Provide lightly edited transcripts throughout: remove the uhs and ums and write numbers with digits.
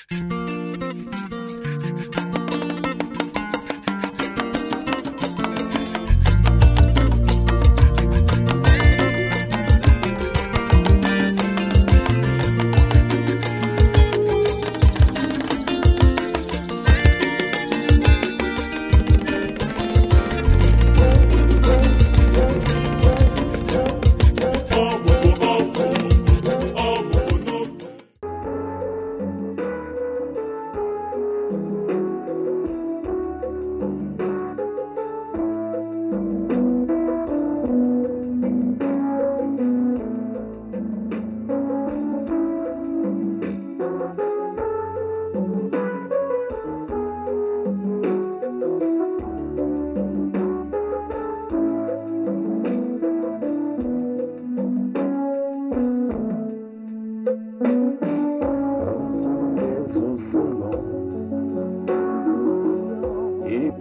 Et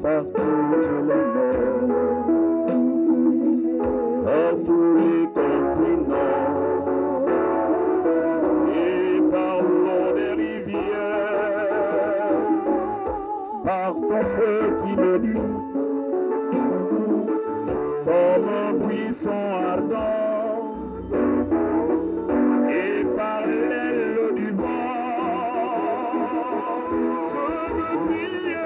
par toutes les mers, par tous les continents, et par l'eau des rivières, par ton feu qui me dit, comme un buisson ardent, et par l'aile du vent, je veux crier.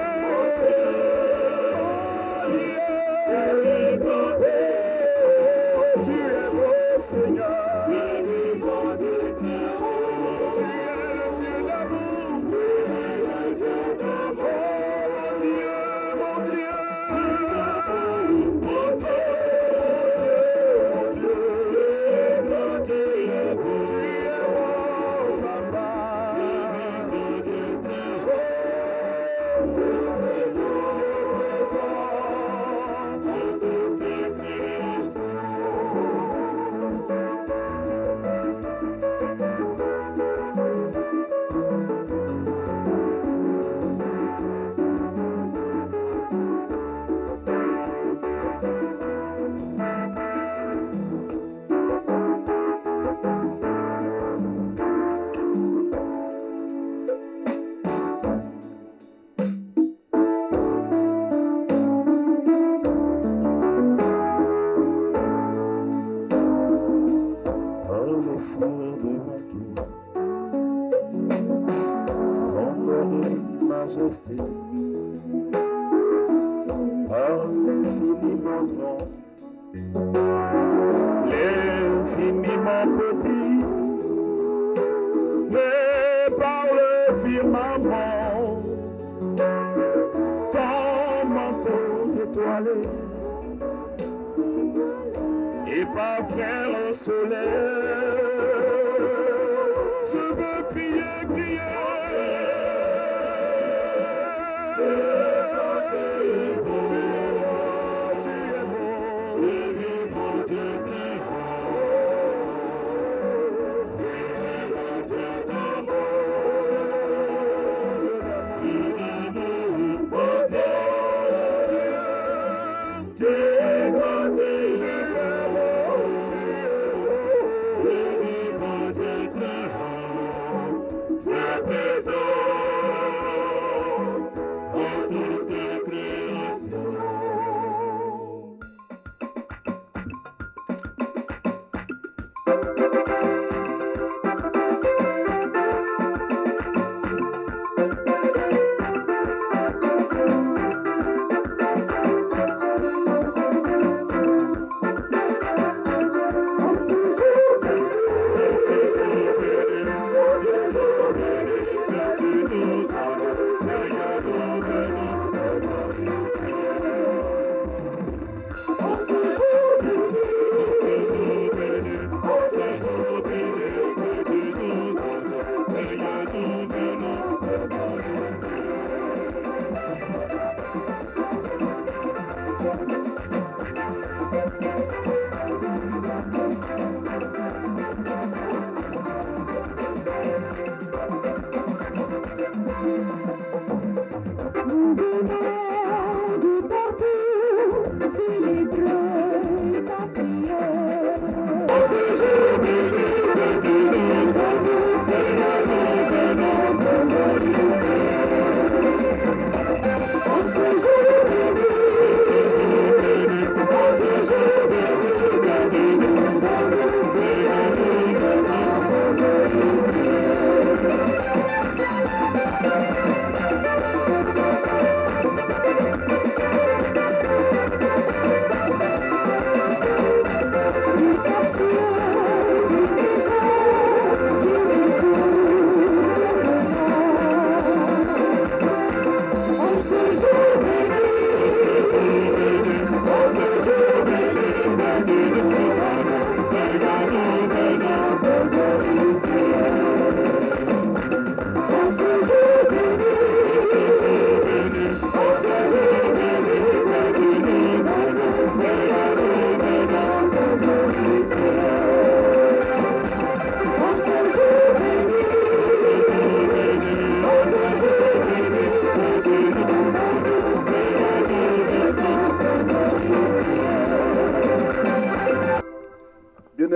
Majesté, par l'infiniment grand, l'infiniment petit, mais par le firmament, ton manteau étoilé, et par frère soleil, je veux crier, crier.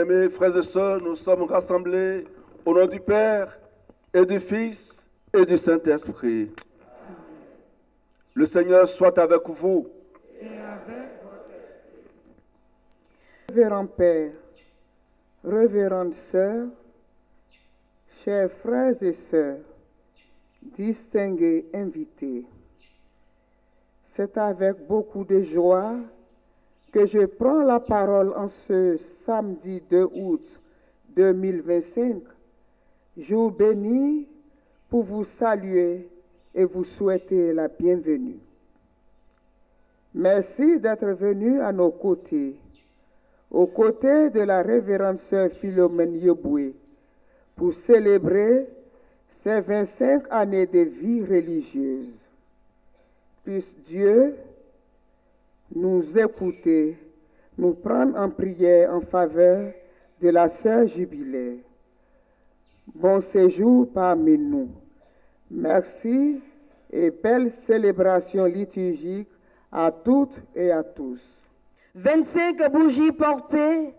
Bien-aimés frères et sœurs, nous sommes rassemblés au nom du Père et du Fils et du Saint-Esprit. Le Seigneur soit avec vous. Et avec votre esprit. Révérend Père, révérende Sœur, chers frères et sœurs, distingués invités, c'est avec beaucoup de joie que je prends la parole en ce samedi 2 août 2025, jour béni, pour vous saluer et vous souhaiter la bienvenue. Merci d'être venus à nos côtés, aux côtés de la révérende sœur Philomène Yeboué, pour célébrer ses 25 années de vie religieuse. Puisse Dieu nous écouter, nous prendre en prière en faveur de la sœur jubilaire. Bon séjour parmi nous. Merci et belle célébration liturgique à toutes et à tous. 25 bougies portées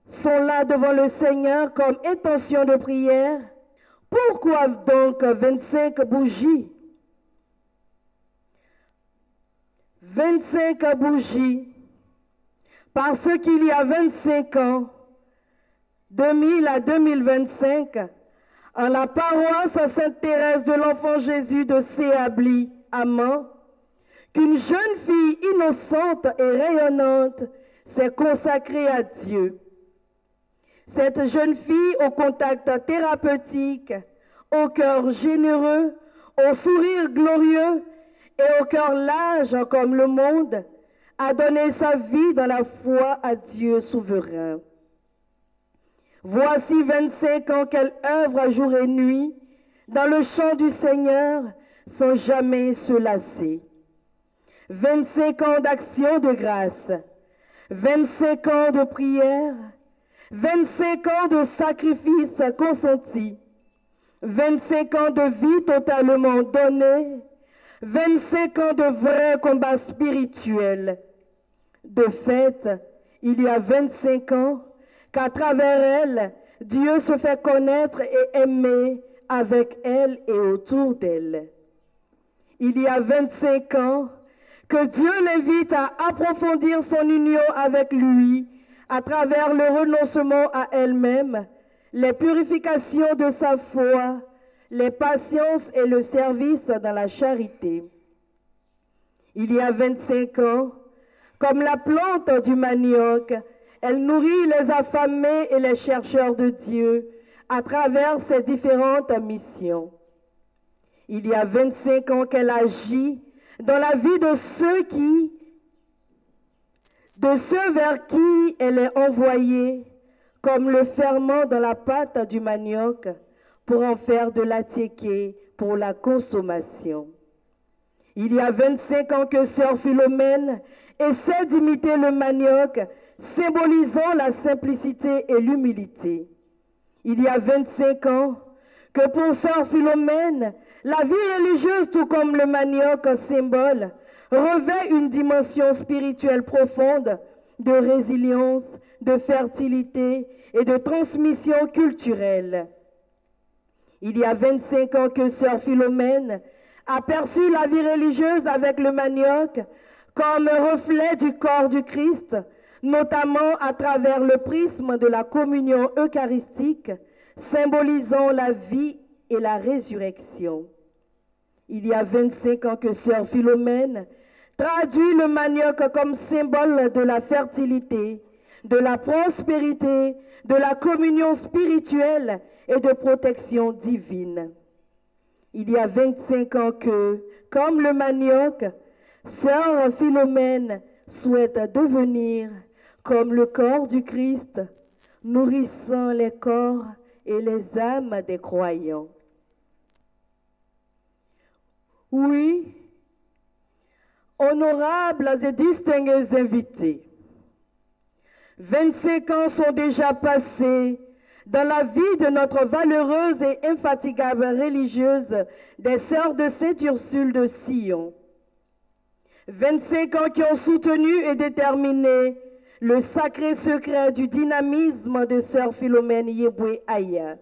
sont là devant le Seigneur comme intention de prière. Pourquoi donc 25 bougies? 25 bougies, parce qu'il y a 25 ans, 2000 à 2025, en la paroisse Sainte-Thérèse de l'Enfant Jésus de Séabli, à Mans, qu'une jeune fille innocente et rayonnante s'est consacrée à Dieu. Cette jeune fille au contact thérapeutique, au cœur généreux, au sourire glorieux et au cœur large comme le monde, a donné sa vie dans la foi à Dieu souverain. Voici 25 ans qu'elle œuvre jour et nuit dans le champ du Seigneur sans jamais se lasser. 25 ans d'action de grâce, 25 ans de prière, 25 ans de sacrifice consenti, 25 ans de vie totalement donnée, 25 ans de vrai combat spirituel. De fait, il y a 25 ans qu'à travers elle, Dieu se fait connaître et aimer avec elle et autour d'elle. Il y a 25 ans que Dieu l'invite à approfondir son union avec lui à travers le renoncement à elle-même, les purifications de sa foi, les patiences et le service dans la charité. Il y a 25 ans, comme la plante du manioc, elle nourrit les affamés et les chercheurs de Dieu à travers ses différentes missions. Il y a 25 ans qu'elle agit dans la vie de ceux vers qui elle est envoyée, comme le ferment dans la pâte du manioc, pour en faire de l'attiéké pour la consommation. Il y a 25 ans que sœur Philomène essaie d'imiter le manioc, symbolisant la simplicité et l'humilité. Il y a 25 ans que pour sœur Philomène, la vie religieuse, tout comme le manioc symbole, revêt une dimension spirituelle profonde de résilience, de fertilité et de transmission culturelle. Il y a 25 ans que sœur Philomène a perçu la vie religieuse avec le manioc comme reflet du corps du Christ, notamment à travers le prisme de la communion eucharistique, symbolisant la vie et la résurrection. Il y a 25 ans que sœur Philomène traduit le manioc comme symbole de la fertilité, de la prospérité, de la communion spirituelle et de protection divine. Il y a 25 ans que, comme le manioc, sœur Philomène souhaite devenir comme le corps du Christ, nourrissant les corps et les âmes des croyants. Oui, honorables et distingués invités, 25 ans sont déjà passés dans la vie de notre valeureuse et infatigable religieuse des Sœurs de Sainte-Ursule de Sion. 25 ans qui ont soutenu et déterminé le sacré secret du dynamisme de Sœur Philomène Yeboué Aya.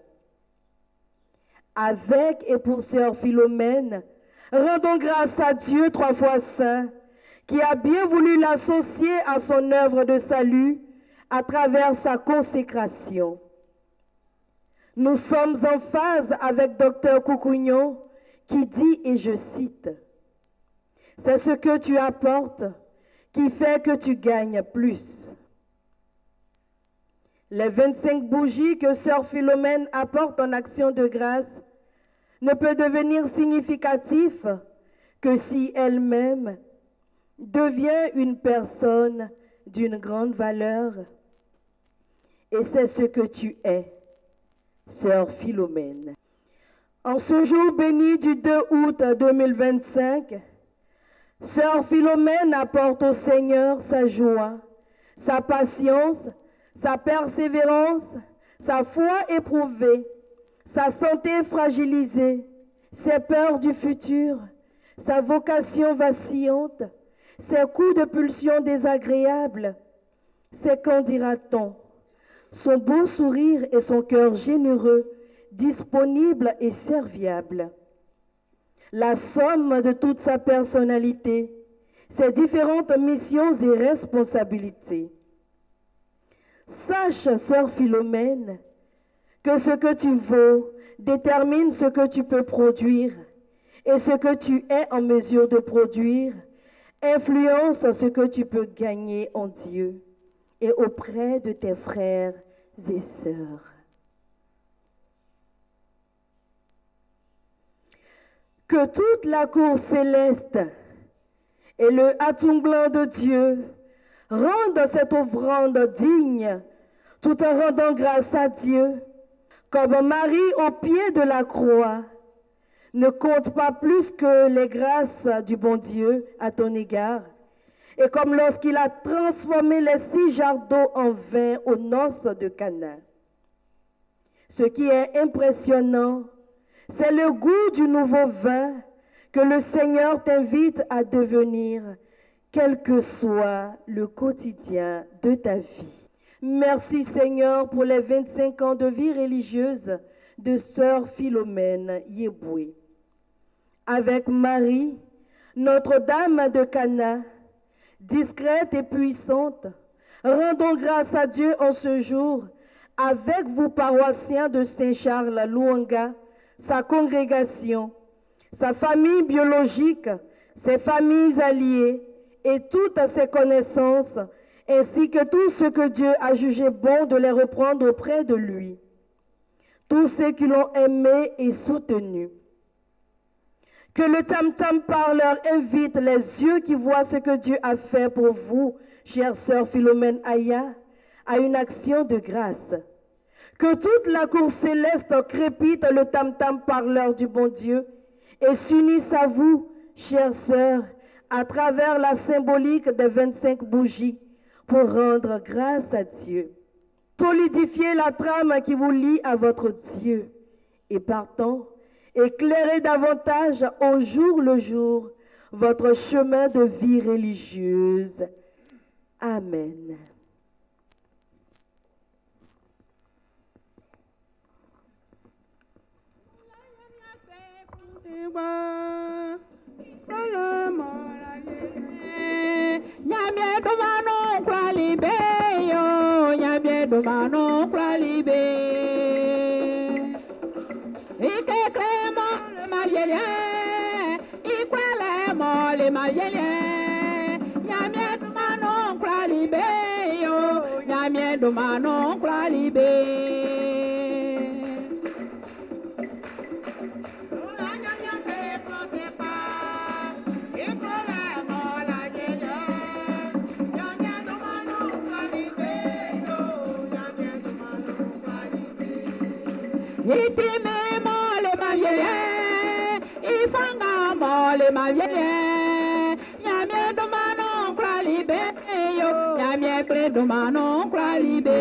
Avec et pour Sœur Philomène, rendons grâce à Dieu trois fois saint, qui a bien voulu l'associer à son œuvre de salut à travers sa consécration. Nous sommes en phase avec Dr Coucougnon qui dit, et je cite, « C'est ce que tu apportes qui fait que tu gagnes plus. » Les 25 bougies que Sœur Philomène apporte en action de grâce ne peut devenir significatif que si elle-même devient une personne d'une grande valeur. Et c'est ce que tu es, Sœur Philomène. En ce jour béni du 2 août 2025, Sœur Philomène apporte au Seigneur sa joie, sa patience, sa persévérance, sa foi éprouvée, sa santé fragilisée, ses peurs du futur, sa vocation vacillante, ses coups de pulsion désagréables, ses qu'en dira-t-on, son beau sourire et son cœur généreux, disponible et serviable. La somme de toute sa personnalité, ses différentes missions et responsabilités. Sache, Sœur Philomène, que ce que tu vaux détermine ce que tu peux produire, et ce que tu es en mesure de produire influence ce que tu peux gagner en Dieu et auprès de tes frères et sœurs. Que toute la cour céleste et le hâtung-blanc de Dieu rendent cette offrande digne, tout en rendant grâce à Dieu, comme Marie au pied de la croix ne compte pas plus que les grâces du bon Dieu à ton égard, et comme lorsqu'il a transformé les 6 jarres d'eau en vin aux noces de Cana. Ce qui est impressionnant, c'est le goût du nouveau vin que le Seigneur t'invite à devenir, quel que soit le quotidien de ta vie. Merci Seigneur pour les 25 ans de vie religieuse de Sœur Philomène Yeboué. Avec Marie, Notre-Dame de Cana, discrète et puissante, rendons grâce à Dieu en ce jour avec vous paroissiens de Saint-Charles Louanga, sa congrégation, sa famille biologique, ses familles alliées et toutes ses connaissances, ainsi que tout ce que Dieu a jugé bon de les reprendre auprès de lui. Tous ceux qui l'ont aimé et soutenu. Que le tam-tam parleur invite les yeux qui voient ce que Dieu a fait pour vous, chère sœur Philomène Aya, à une action de grâce. Que toute la cour céleste crépite le tam-tam parleur du bon Dieu et s'unisse à vous, chère sœur, à travers la symbolique des 25 bougies pour rendre grâce à Dieu. Solidifiez la trame qui vous lie à votre Dieu et partant, éclairez davantage au jour le jour votre chemin de vie religieuse. Amen. Nyamie domano kwalibe yo, nyamie domano kwalibe. Ike kremo le mavielien, ikwale mo le mavielien. Nyamie domano kwalibe yo, nyamie domano kwalibe. Itime mole mavielien, ifanga mole mavielien. Nyamie domano kwalibe yo, nyamie kre domano kwalibe.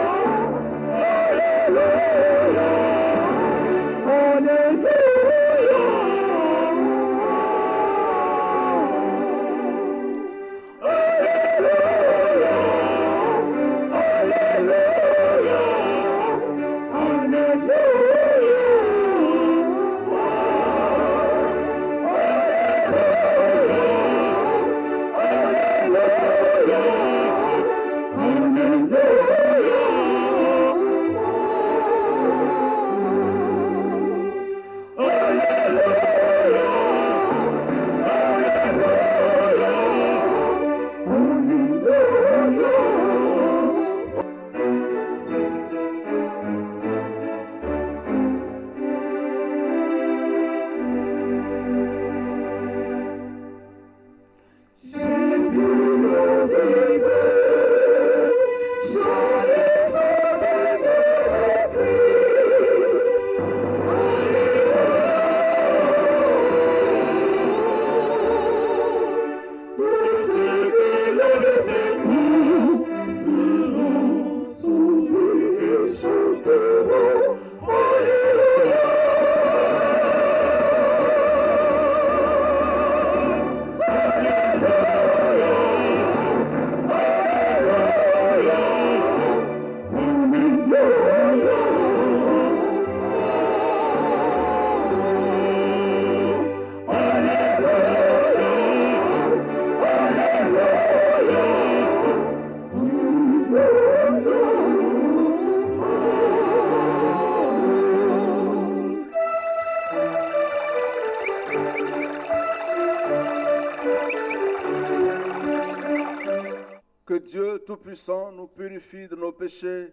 Que Dieu Tout-Puissant nous purifie de nos péchés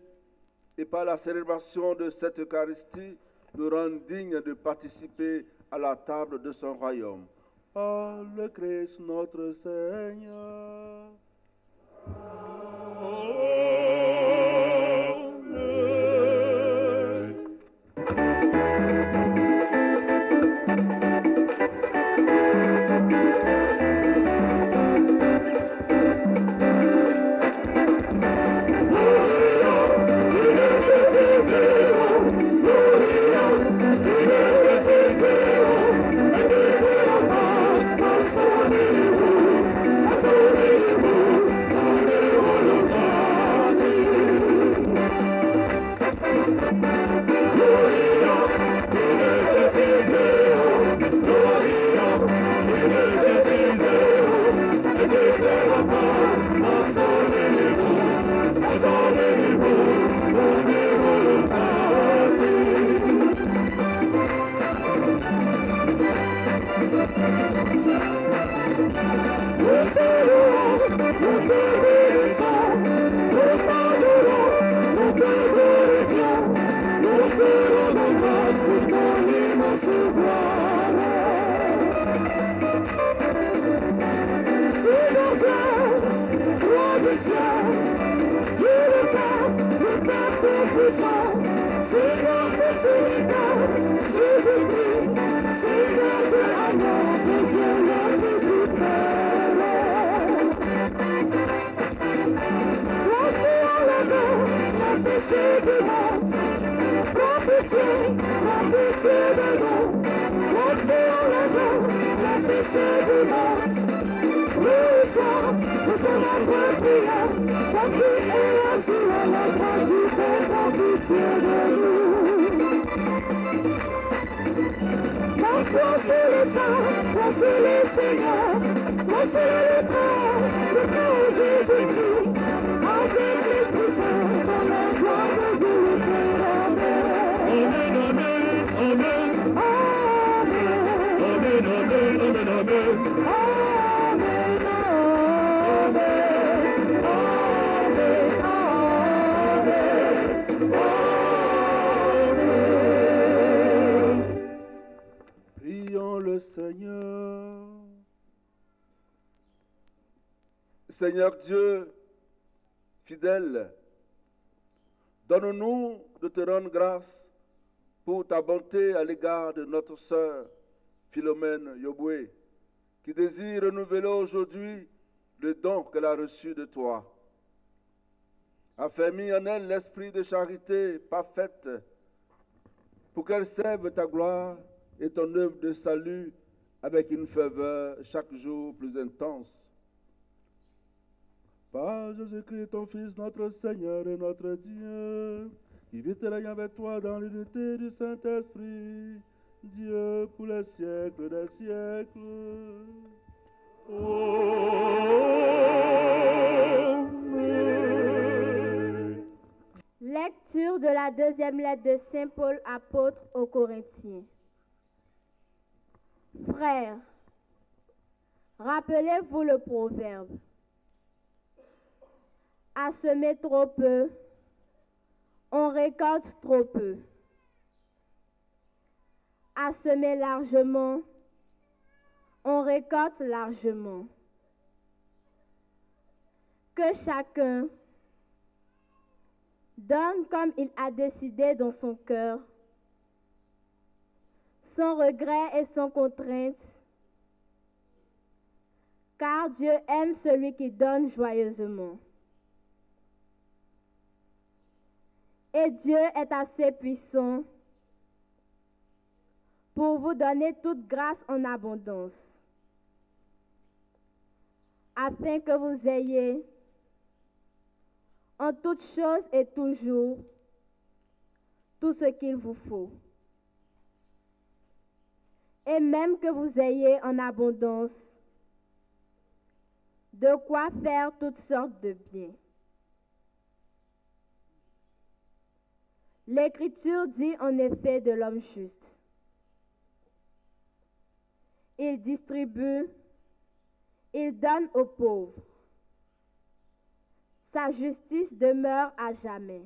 et par la célébration de cette Eucharistie nous rende dignes de participer à la table de son royaume. Par le Christ notre Seigneur. Seigneur Dieu, fidèle, donne-nous de te rendre grâce pour ta bonté à l'égard de notre sœur Philomène Yoboué, qui désire renouveler aujourd'hui le don qu'elle a reçu de toi. Affermis en elle l'esprit de charité parfaite, pour qu'elle serve ta gloire et ton œuvre de salut avec une ferveur chaque jour plus intense. Par Jésus-Christ, ton Fils, notre Seigneur et notre Dieu, qui vit et règne avec toi dans l'unité du Saint-Esprit, Dieu pour les siècles des siècles. Amen. Lecture de la deuxième lettre de Saint Paul, apôtre aux Corinthiens. Frères, rappelez-vous le proverbe. À semer trop peu, on récolte trop peu. À semer largement, on récolte largement. Que chacun donne comme il a décidé dans son cœur, sans regret et sans contrainte, car Dieu aime celui qui donne joyeusement. Et Dieu est assez puissant pour vous donner toute grâce en abondance, afin que vous ayez en toutes choses et toujours tout ce qu'il vous faut. Et même que vous ayez en abondance de quoi faire toutes sortes de biens. L'Écriture dit en effet de l'homme juste. Il distribue, il donne aux pauvres. Sa justice demeure à jamais.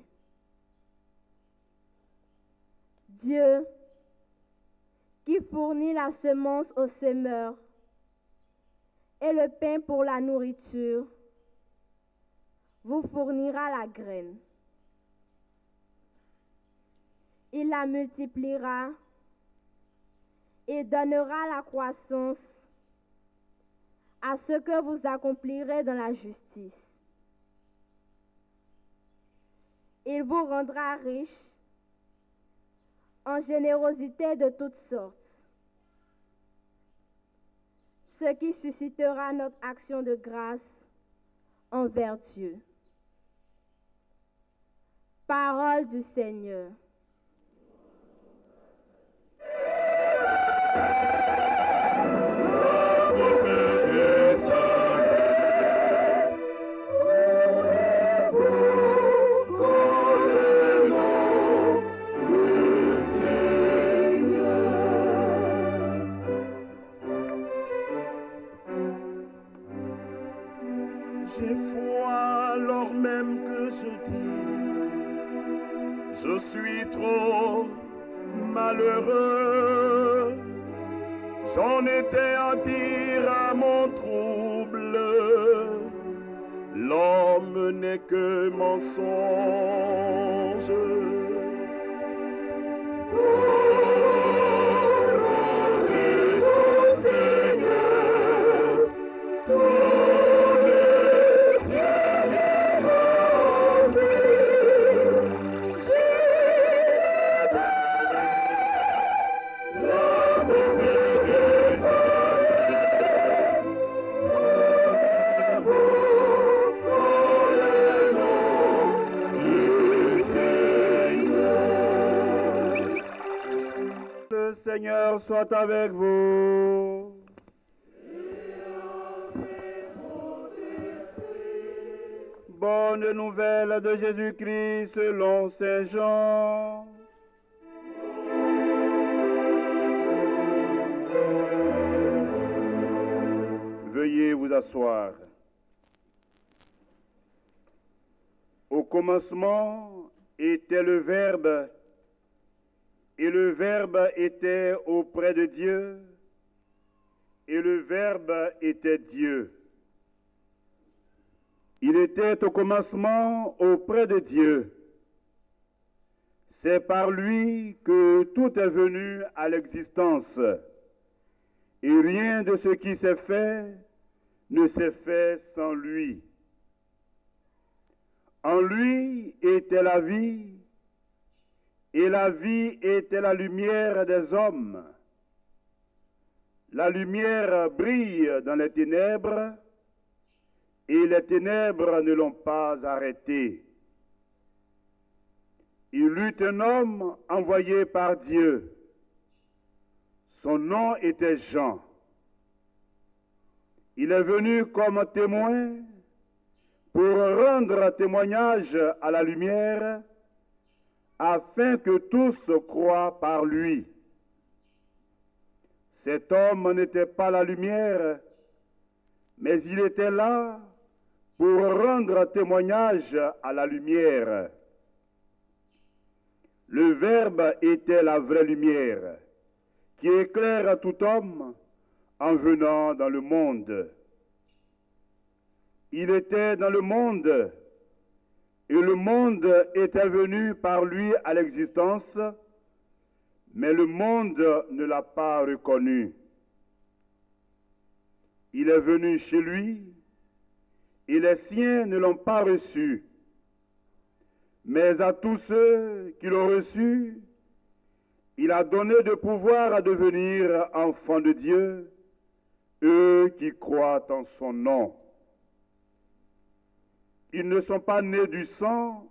Dieu, qui fournit la semence au semeur et le pain pour la nourriture, vous fournira la graine. Il la multipliera et donnera la croissance à ce que vous accomplirez dans la justice. Il vous rendra riche en générosité de toutes sortes, ce qui suscitera notre action de grâce envers Dieu. Parole du Seigneur. J'ai foi alors même que je dis, je suis trop malheureux. J'en étais à dire à mon trouble, l'homme n'est que mensonge. Le Seigneur soit avec vous. Bonne nouvelle de Jésus-Christ selon Saint Jean. Veuillez vous asseoir. Au commencement était le Verbe, et le Verbe était auprès de Dieu, et le Verbe était Dieu. Il était au commencement auprès de Dieu. C'est par lui que tout est venu à l'existence, et rien de ce qui s'est fait ne s'est fait sans lui. En lui était la vie, et la vie était la lumière des hommes. La lumière brille dans les ténèbres, et les ténèbres ne l'ont pas arrêté. Il eut un homme envoyé par Dieu. Son nom était Jean. Il est venu comme témoin pour rendre témoignage à la lumière, afin que tous croient par lui. Cet homme n'était pas la lumière, mais il était là pour rendre témoignage à la lumière. Le Verbe était la vraie lumière, qui éclaire tout homme en venant dans le monde. Il était dans le monde, et le monde était venu par lui à l'existence, mais le monde ne l'a pas reconnu. Il est venu chez lui, et les siens ne l'ont pas reçu. Mais à tous ceux qui l'ont reçu, il a donné de pouvoir à devenir enfants de Dieu, eux qui croient en son nom. Ils ne sont pas nés du sang,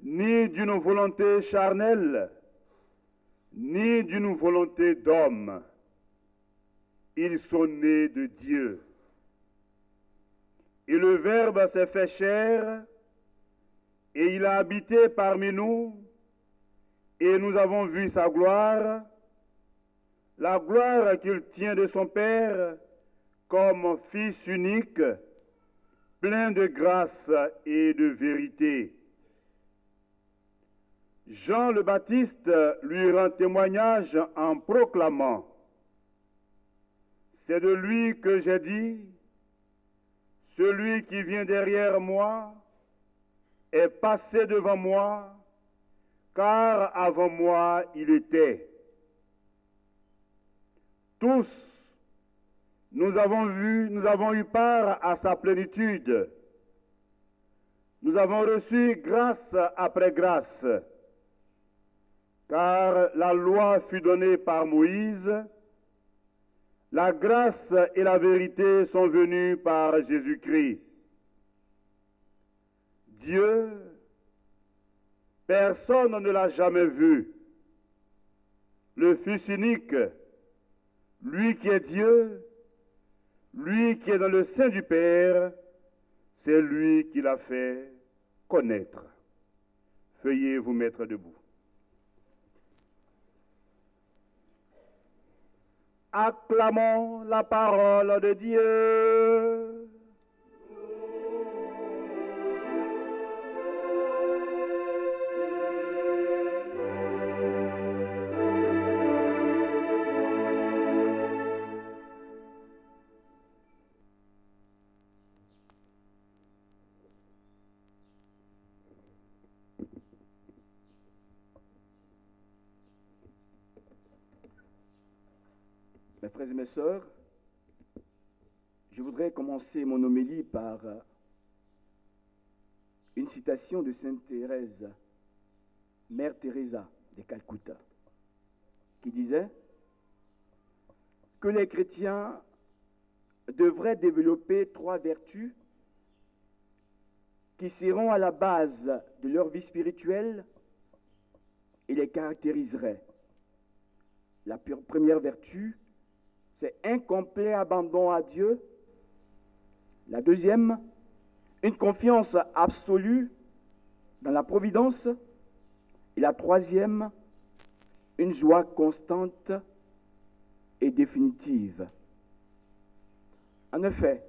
ni d'une volonté charnelle, ni d'une volonté d'homme. Ils sont nés de Dieu. Et le Verbe s'est fait chair, et il a habité parmi nous, et nous avons vu sa gloire, la gloire qu'il tient de son Père comme Fils unique, plein de grâce et de vérité. Jean le Baptiste lui rend témoignage en proclamant: c'est de lui que j'ai dit, celui qui vient derrière moi est passé devant moi, car avant moi il était. Tous, nous avons eu part à sa plénitude. Nous avons reçu grâce après grâce, car la loi fut donnée par Moïse, la grâce et la vérité sont venues par Jésus-Christ. Dieu, personne ne l'a jamais vu. Le Fils unique, lui qui est Dieu, lui qui est dans le sein du Père, c'est lui qui l'a fait connaître. Veuillez vous mettre debout. Acclamons la parole de Dieu. Mes frères et mes sœurs, je voudrais commencer mon homélie par une citation de Sainte Thérèse, Mère Teresa de Calcutta, qui disait que les chrétiens devraient développer 3 vertus qui seront à la base de leur vie spirituelle et les caractériseraient. La première vertu, c'est un complet abandon à Dieu. La deuxième, une confiance absolue dans la providence. Et la troisième, une joie constante et définitive. En effet,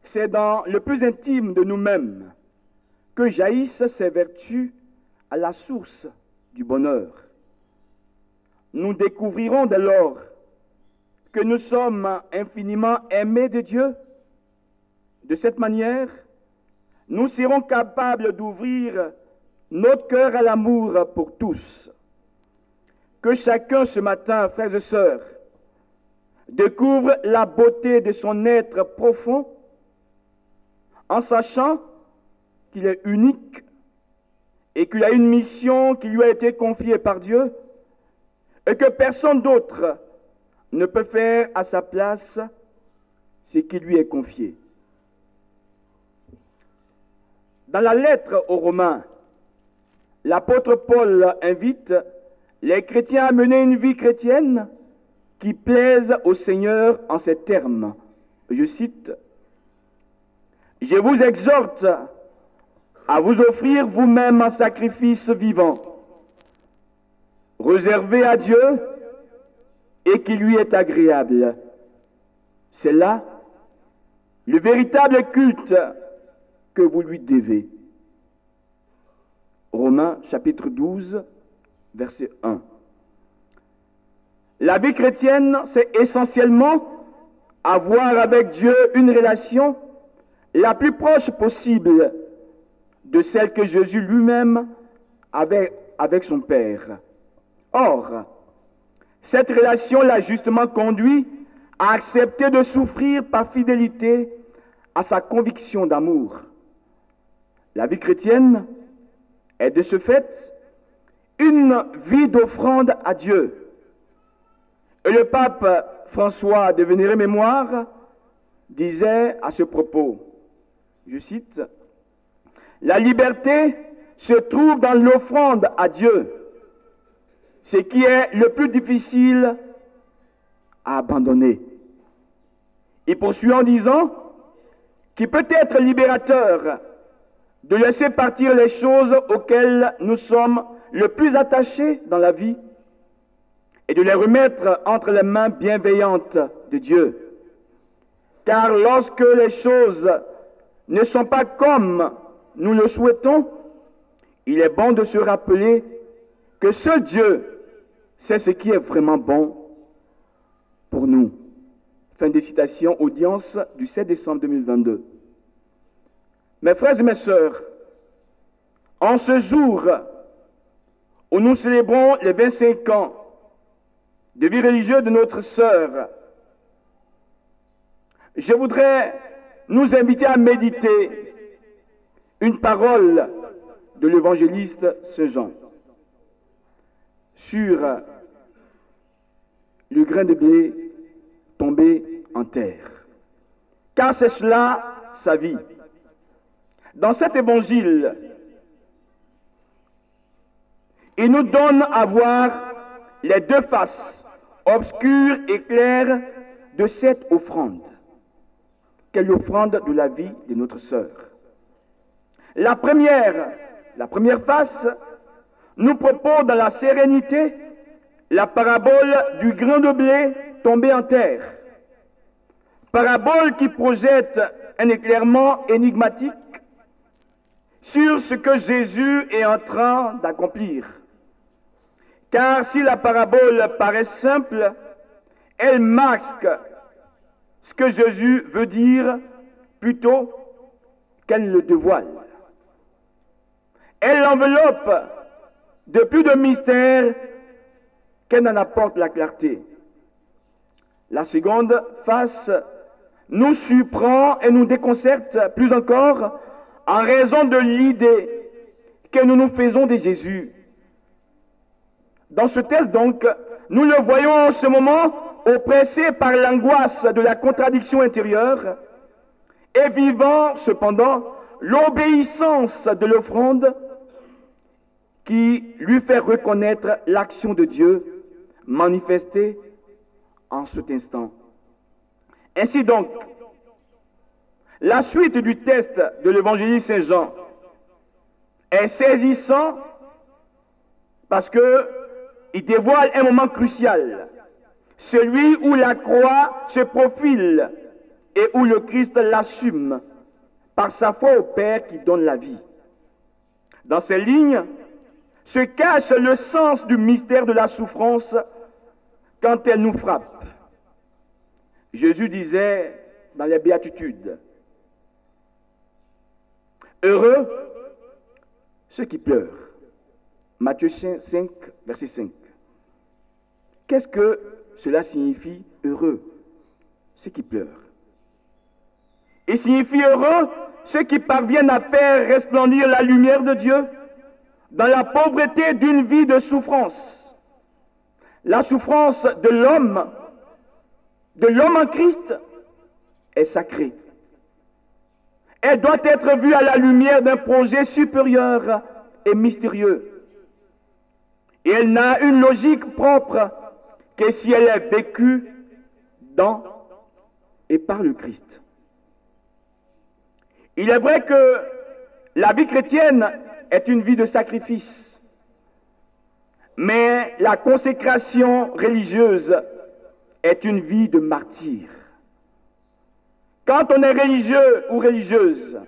c'est dans le plus intime de nous-mêmes que jaillissent ces vertus à la source du bonheur. Nous découvrirons dès lors que nous sommes infiniment aimés de Dieu. De cette manière, nous serons capables d'ouvrir notre cœur à l'amour pour tous. Que chacun ce matin, frères et sœurs, découvre la beauté de son être profond en sachant qu'il est unique et qu'il a une mission qui lui a été confiée par Dieu et que personne d'autre ne peut faire à sa place ce qui lui est confié. Dans la lettre aux Romains, l'apôtre Paul invite les chrétiens à mener une vie chrétienne qui plaise au Seigneur en ces termes. Je cite: « Je vous exhorte à vous offrir vous-même un sacrifice vivant, réservé à Dieu et qui lui est agréable. C'est là le véritable culte que vous lui devez. » Romains chapitre 12, verset 1. La vie chrétienne, c'est essentiellement avoir avec Dieu une relation la plus proche possible de celle que Jésus lui-même avait avec son Père. Or, cette relation l'a justement conduit à accepter de souffrir par fidélité à sa conviction d'amour. La vie chrétienne est de ce fait une vie d'offrande à Dieu. Et le pape François de Vénéré-Mémoire disait à ce propos, je cite, « La liberté se trouve dans l'offrande à Dieu, ce qui est le plus difficile à abandonner. » Il poursuit en disant qu'il peut être libérateur de laisser partir les choses auxquelles nous sommes le plus attachés dans la vie et de les remettre entre les mains bienveillantes de Dieu. Car lorsque les choses ne sont pas comme nous le souhaitons, il est bon de se rappeler que seul Dieu sait ce qui est vraiment bon pour nous. Fin de citation, audience du 7 décembre 2022. Mes frères et mes sœurs, en ce jour où nous célébrons les 25 ans de vie religieuse de notre sœur, je voudrais nous inviter à méditer une parole de l'évangéliste Saint Jean sur le grain de blé tombé en terre. Car c'est cela sa vie. Dans cet évangile, il nous donne à voir les deux faces, obscures et claires, de cette offrande. Quelle offrande de la vie de notre sœur. La première face nous propose dans la sérénité la parabole du grain de blé tombé en terre. Parabole qui projette un éclairement énigmatique sur ce que Jésus est en train d'accomplir. Car si la parabole paraît simple, elle masque ce que Jésus veut dire plutôt qu'elle le dévoile. Elle l'enveloppe de plus de mystère qu'elle n'en apporte la clarté. La seconde face nous surprend et nous déconcerte plus encore en raison de l'idée que nous nous faisons de Jésus. Dans ce texte donc, nous le voyons en ce moment oppressé par l'angoisse de la contradiction intérieure et vivant cependant l'obéissance de l'offrande qui lui fait reconnaître l'action de Dieu manifestée en cet instant. Ainsi donc, la suite du texte de l'évangéliste Saint Jean est saisissant parce qu'il dévoile un moment crucial, celui où la croix se profile et où le Christ l'assume par sa foi au Père qui donne la vie. Dans ces lignes se cache le sens du mystère de la souffrance quand elle nous frappe. Jésus disait dans les Béatitudes, « Heureux ceux qui pleurent ». Matthieu 5, verset 5. Qu'est-ce que cela signifie, heureux ceux qui pleurent? Il signifie heureux ceux qui parviennent à faire resplendir la lumière de Dieu dans la pauvreté d'une vie de souffrance. La souffrance de l'homme en Christ est sacrée. Elle doit être vue à la lumière d'un projet supérieur et mystérieux. Et elle n'a une logique propre que si elle est vécue dans et par le Christ. Il est vrai que la vie chrétienne est une vie de sacrifice, mais la consécration religieuse est une vie de martyr. Quand on est religieux ou religieuse,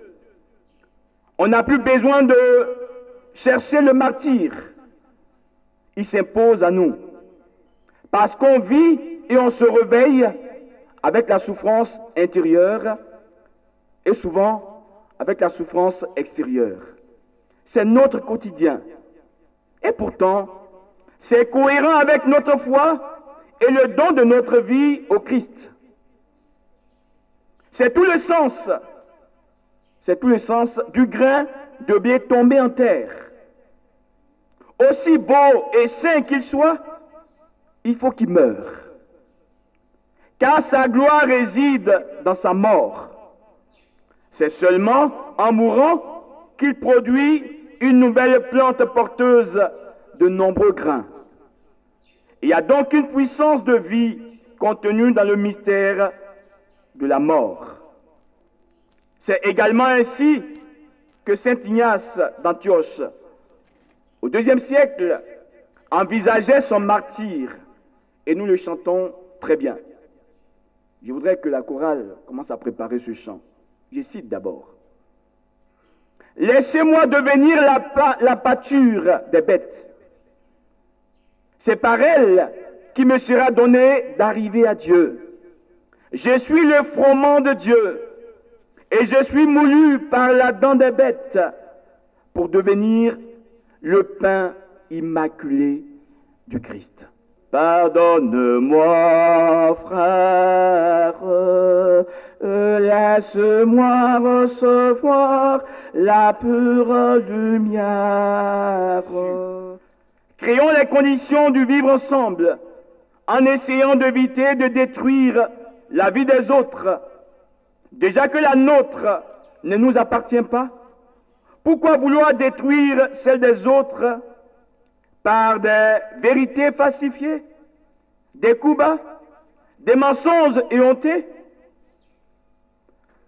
on n'a plus besoin de chercher le martyr. Il s'impose à nous. Parce qu'on vit et on se réveille avec la souffrance intérieure et souvent avec la souffrance extérieure. C'est notre quotidien. Et pourtant, c'est cohérent avec notre foi et le don de notre vie au Christ. C'est tout le sens du grain de blé tombé en terre. Aussi beau et saint qu'il soit, il faut qu'il meure. Car sa gloire réside dans sa mort. C'est seulement en mourant qu'il produit une nouvelle plante porteuse de nombreux grains. Il y a donc une puissance de vie contenue dans le mystère de la mort. C'est également ainsi que saint Ignace d'Antioche, au IIe siècle, envisageait son martyre, et nous le chantons très bien. Je voudrais que la chorale commence à préparer ce chant. Je cite d'abord. laissez-moi devenir la pâture des bêtes. C'est par elle qu'il me sera donné d'arriver à Dieu. Je suis le froment de Dieu, et je suis moulu par la dent des bêtes pour devenir le pain immaculé du Christ. Pardonne-moi, frère, laisse-moi recevoir la pure lumière. Créons les conditions du vivre ensemble en essayant d'éviter de détruire la vie des autres. Déjà que la nôtre ne nous appartient pas, pourquoi vouloir détruire celle des autres par des vérités falsifiées, des coups bas, des mensonges éhontés?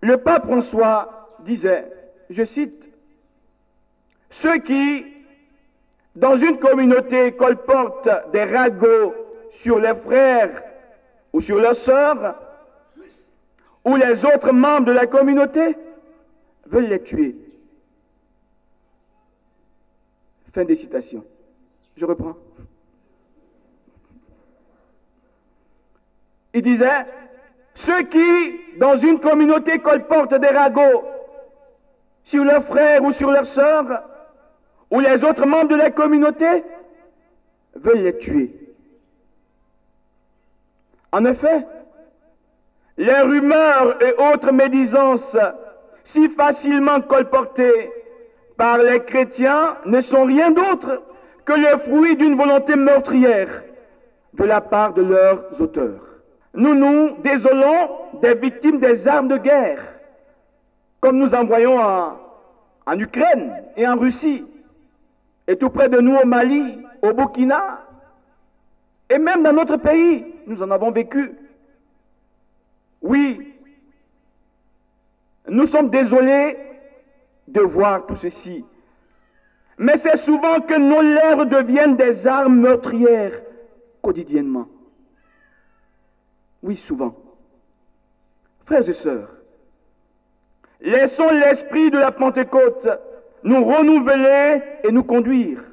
Le pape François disait, je cite, « Ceux qui, dans une communauté, colportent des ragots sur les frères ou sur leurs sœurs, ou les autres membres de la communauté, veulent les tuer. » Fin des citations. Je reprends. Il disait, ceux qui, dans une communauté, colportent des ragots sur leurs frères ou sur leurs sœurs, ou les autres membres de la communauté, veulent les tuer. En effet, les rumeurs et autres médisances si facilement colportées par les chrétiens ne sont rien d'autre que le fruit d'une volonté meurtrière de la part de leurs auteurs. Nous nous désolons des victimes des armes de guerre, comme nous en voyons en Ukraine et en Russie, et tout près de nous au Mali, au Burkina, et même dans notre pays, nous en avons vécu. Oui, nous sommes désolés de voir tout ceci. Mais c'est souvent que nos lèvres deviennent des armes meurtrières quotidiennement. Oui, souvent. Frères et sœurs, laissons l'esprit de la Pentecôte nous renouveler et nous conduire.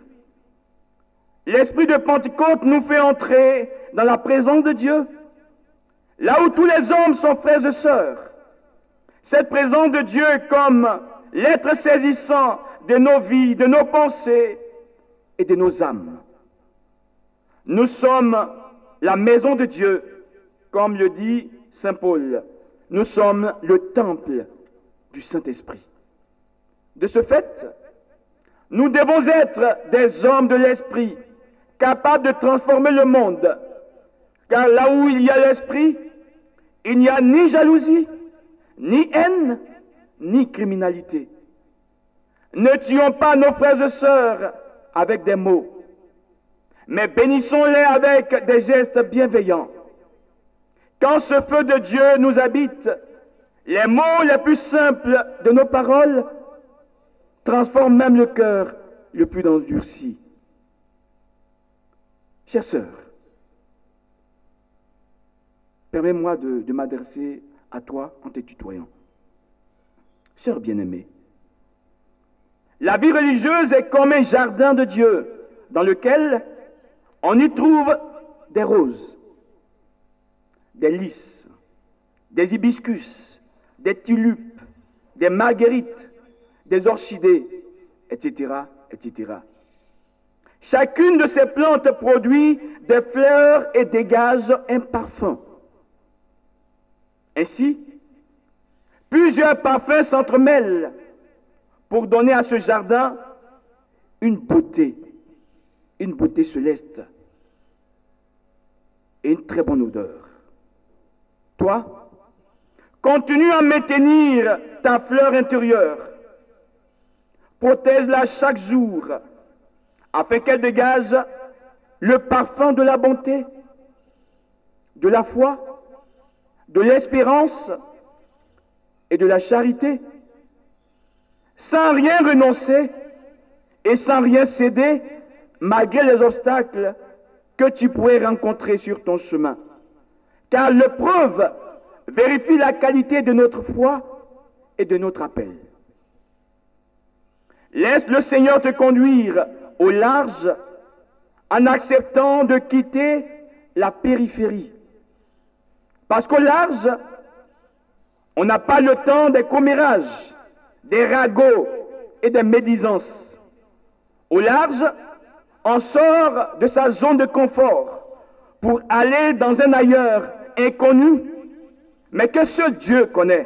L'esprit de Pentecôte nous fait entrer dans la présence de Dieu, là où tous les hommes sont frères et sœurs. Cette présence de Dieu comme l'être saisissant de nos vies, de nos pensées et de nos âmes. Nous sommes la maison de Dieu, comme le dit saint Paul. Nous sommes le temple du Saint-Esprit. De ce fait, nous devons être des hommes de l'Esprit, capables de transformer le monde. Car là où il y a l'Esprit, il n'y a ni jalousie, ni haine, ni criminalité. Ne tuons pas nos frères et sœurs avec des mots, mais bénissons-les avec des gestes bienveillants. Quand ce feu de Dieu nous habite, les mots les plus simples de nos paroles transforment même le cœur le plus endurci. Chères sœurs, permets-moi de m'adresser à toi en te tutoyant. Sœur bien-aimée, la vie religieuse est comme un jardin de Dieu dans lequel on y trouve des roses, des lys, des hibiscus, des tulipes, des marguerites, des orchidées, etc., etc. Chacune de ces plantes produit des fleurs et dégage un parfum. Ainsi, plusieurs parfums s'entremêlent pour donner à ce jardin une beauté céleste et une très bonne odeur. Toi, continue à maintenir ta fleur intérieure. Protège-la chaque jour afin qu'elle dégage le parfum de la bonté, de la foi, de l'espérance et de la charité, sans rien renoncer et sans rien céder malgré les obstacles que tu pourrais rencontrer sur ton chemin. Car l'épreuve vérifie la qualité de notre foi et de notre appel. Laisse le Seigneur te conduire au large en acceptant de quitter la périphérie. Parce qu'au large, on n'a pas le temps des commérages, des ragots et des médisances. Au large, on sort de sa zone de confort pour aller dans un ailleurs inconnu, mais que seul Dieu connaît.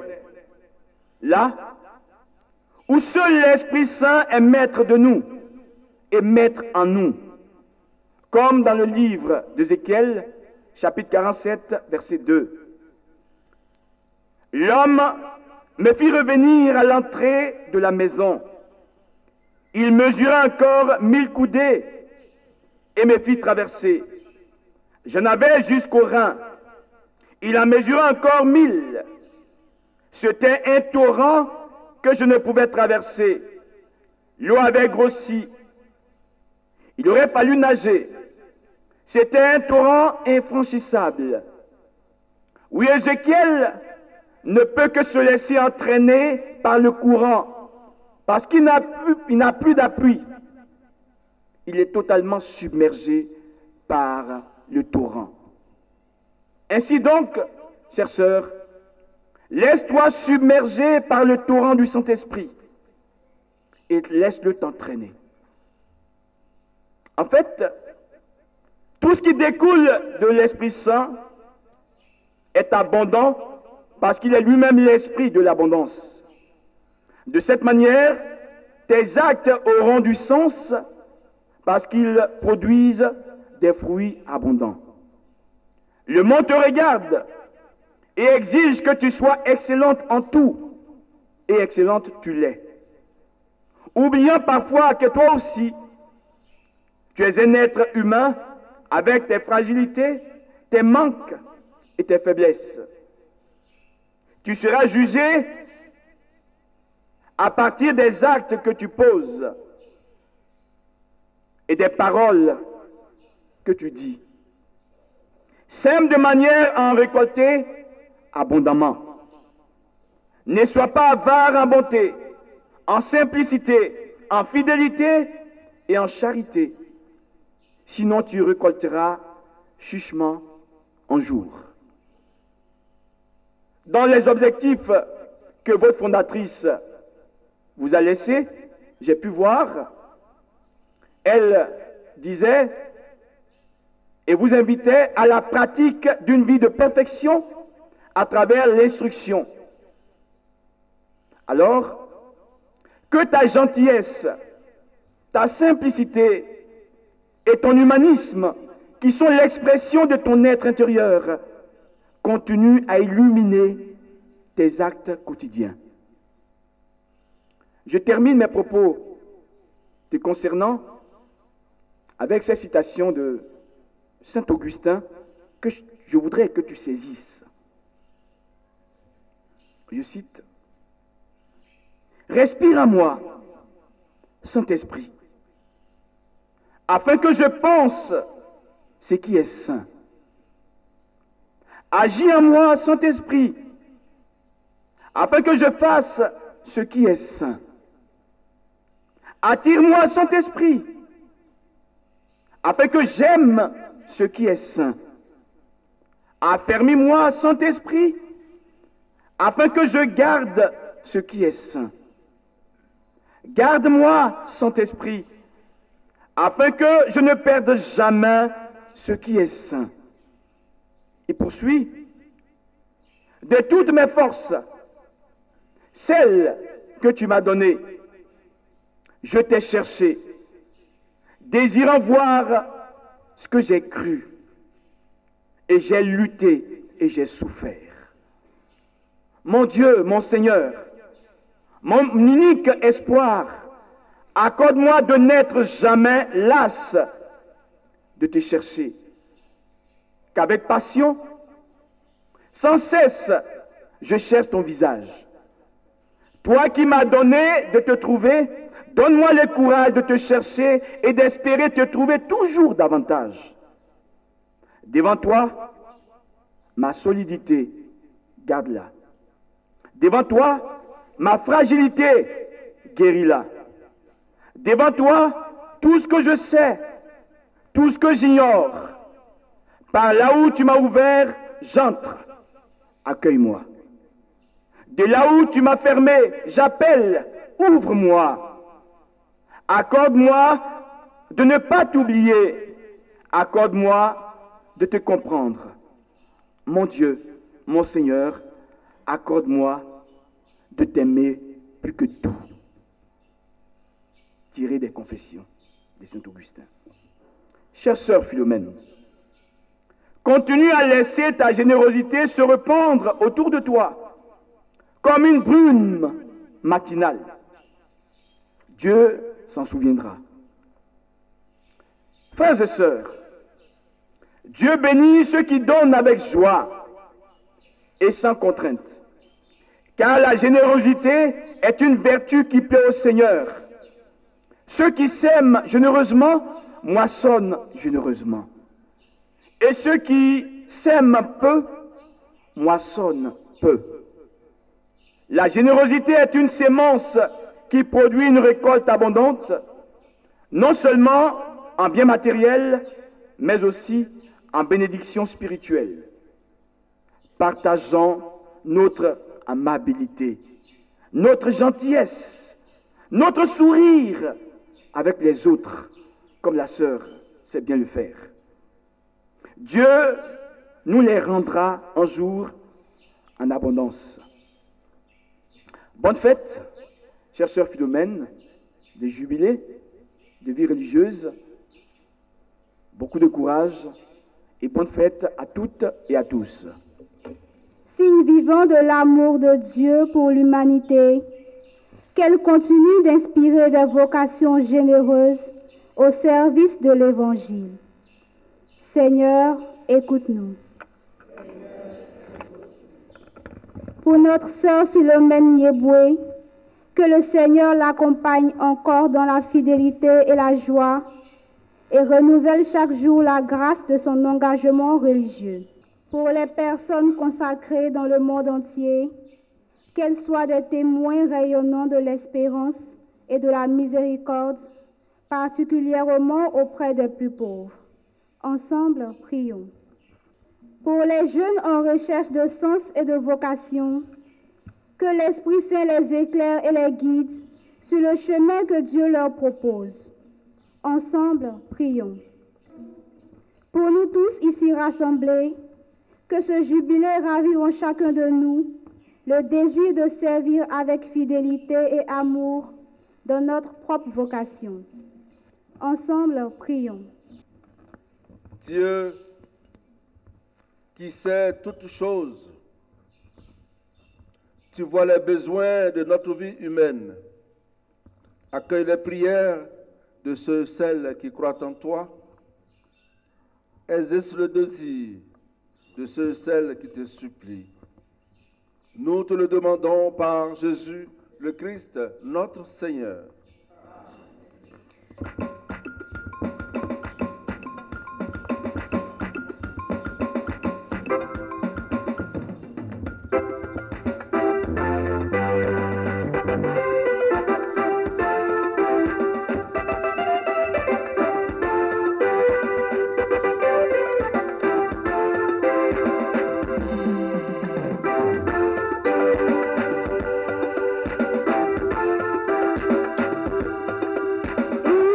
Là où seul l'Esprit Saint est maître de nous et maître en nous. Comme dans le livre d'Ézéchiel, chapitre 47, verset 2. L'homme me fit revenir à l'entrée de la maison. Il mesura encore 1000 coudées et me fit traverser. J'en avais jusqu'au rein. Il en mesura encore 1000. C'était un torrent que je ne pouvais traverser. L'eau avait grossi. Il aurait fallu nager. C'était un torrent infranchissable. Oui, Ézéchiel ne peut que se laisser entraîner par le courant, parce qu'il n'a plus d'appui. Il est totalement submergé par le torrent. Ainsi donc, chères sœurs, laisse-toi submerger par le torrent du Saint-Esprit et laisse-le t'entraîner. En fait, tout ce qui découle de l'Esprit Saint est abondant parce qu'il est lui-même l'esprit de l'abondance. De cette manière, tes actes auront du sens parce qu'ils produisent des fruits abondants. Le monde te regarde et exige que tu sois excellente en tout, et excellente tu l'es. Oubliant parfois que toi aussi, tu es un être humain avec tes fragilités, tes manques et tes faiblesses. Tu seras jugé à partir des actes que tu poses et des paroles que tu dis. Sème de manière à en récolter abondamment. Ne sois pas avare en bonté, en simplicité, en fidélité et en charité. Sinon tu récolteras chichement en jour. Dans les objectifs que votre fondatrice vous a laissés, j'ai pu voir, elle disait et vous invitait à la pratique d'une vie de perfection à travers l'instruction. Alors, que ta gentillesse, ta simplicité et ton humanisme, qui sont l'expression de ton être intérieur, continuent à illuminer tes actes quotidiens. Je termine mes propos te concernant avec cette citation de Saint Augustin que je voudrais que tu saisisses. Je cite: « Respire à moi, Saint-Esprit, afin que je pense ce qui est saint. Agis en moi, Saint-Esprit, afin que je fasse ce qui est saint. Attire-moi, Saint-Esprit, afin que j'aime ce qui est saint. Affermis-moi, Saint-Esprit, afin que je garde ce qui est saint. Garde-moi, Saint-Esprit, afin que je ne perde jamais ce qui est saint. » Il poursuit: « De toutes mes forces, celles que tu m'as données, je t'ai cherché, désirant voir ce que j'ai cru, et j'ai lutté et j'ai souffert. Mon Dieu, mon Seigneur, mon unique espoir, accorde-moi de n'être jamais las de te chercher, qu'avec passion, sans cesse, je cherche ton visage. Toi qui m'as donné de te trouver, donne-moi le courage de te chercher et d'espérer te trouver toujours davantage. Devant toi, ma solidité, garde-la. Devant toi, ma fragilité, guéris-la. Devant toi, tout ce que je sais, tout ce que j'ignore, par là où tu m'as ouvert, j'entre. Accueille-moi. De là où tu m'as fermé, j'appelle. Ouvre-moi. Accorde-moi de ne pas t'oublier. Accorde-moi de te comprendre. Mon Dieu, mon Seigneur, accorde-moi de t'aimer plus que tout. Tiré des Confessions de Saint-Augustin. Chère sœur Philomène, continue à laisser ta générosité se répandre autour de toi comme une brume matinale. Dieu s'en souviendra. Frères et sœurs, Dieu bénit ceux qui donnent avec joie et sans contrainte, car la générosité est une vertu qui plaît au Seigneur. Ceux qui sèment généreusement moissonnent généreusement. Et ceux qui sèment peu moissonnent peu. La générosité est une sémence qui produit une récolte abondante, non seulement en biens matériels, mais aussi en bénédiction spirituelle. Partageons notre amabilité, notre gentillesse, notre sourire avec les autres, comme la sœur sait bien le faire. Dieu nous les rendra un jour en abondance. Bonne fête, chère sœur Philomène, de jubilé, de vie religieuse. Beaucoup de courage et bonne fête à toutes et à tous. Signe vivant de l'amour de Dieu pour l'humanité, qu'elle continue d'inspirer des vocations généreuses au service de l'Évangile. Seigneur, écoute-nous. Pour notre sœur Philomène Yeboué, que le Seigneur l'accompagne encore dans la fidélité et la joie et renouvelle chaque jour la grâce de son engagement religieux. Pour les personnes consacrées dans le monde entier, qu'elles soient des témoins rayonnants de l'espérance et de la miséricorde, particulièrement auprès des plus pauvres. Ensemble, prions. Pour les jeunes en recherche de sens et de vocation, que l'Esprit Saint les éclaire et les guide sur le chemin que Dieu leur propose. Ensemble, prions. Pour nous tous ici rassemblés, que ce jubilé ravive en chacun de nous le désir de servir avec fidélité et amour dans notre propre vocation. Ensemble, prions. Dieu, qui sait toutes choses, tu vois les besoins de notre vie humaine. Accueille les prières de ceux et celles qui croient en toi. Exerce le désir de ceux et celles qui te supplient. Nous te le demandons par Jésus, le Christ, notre Seigneur.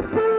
Ici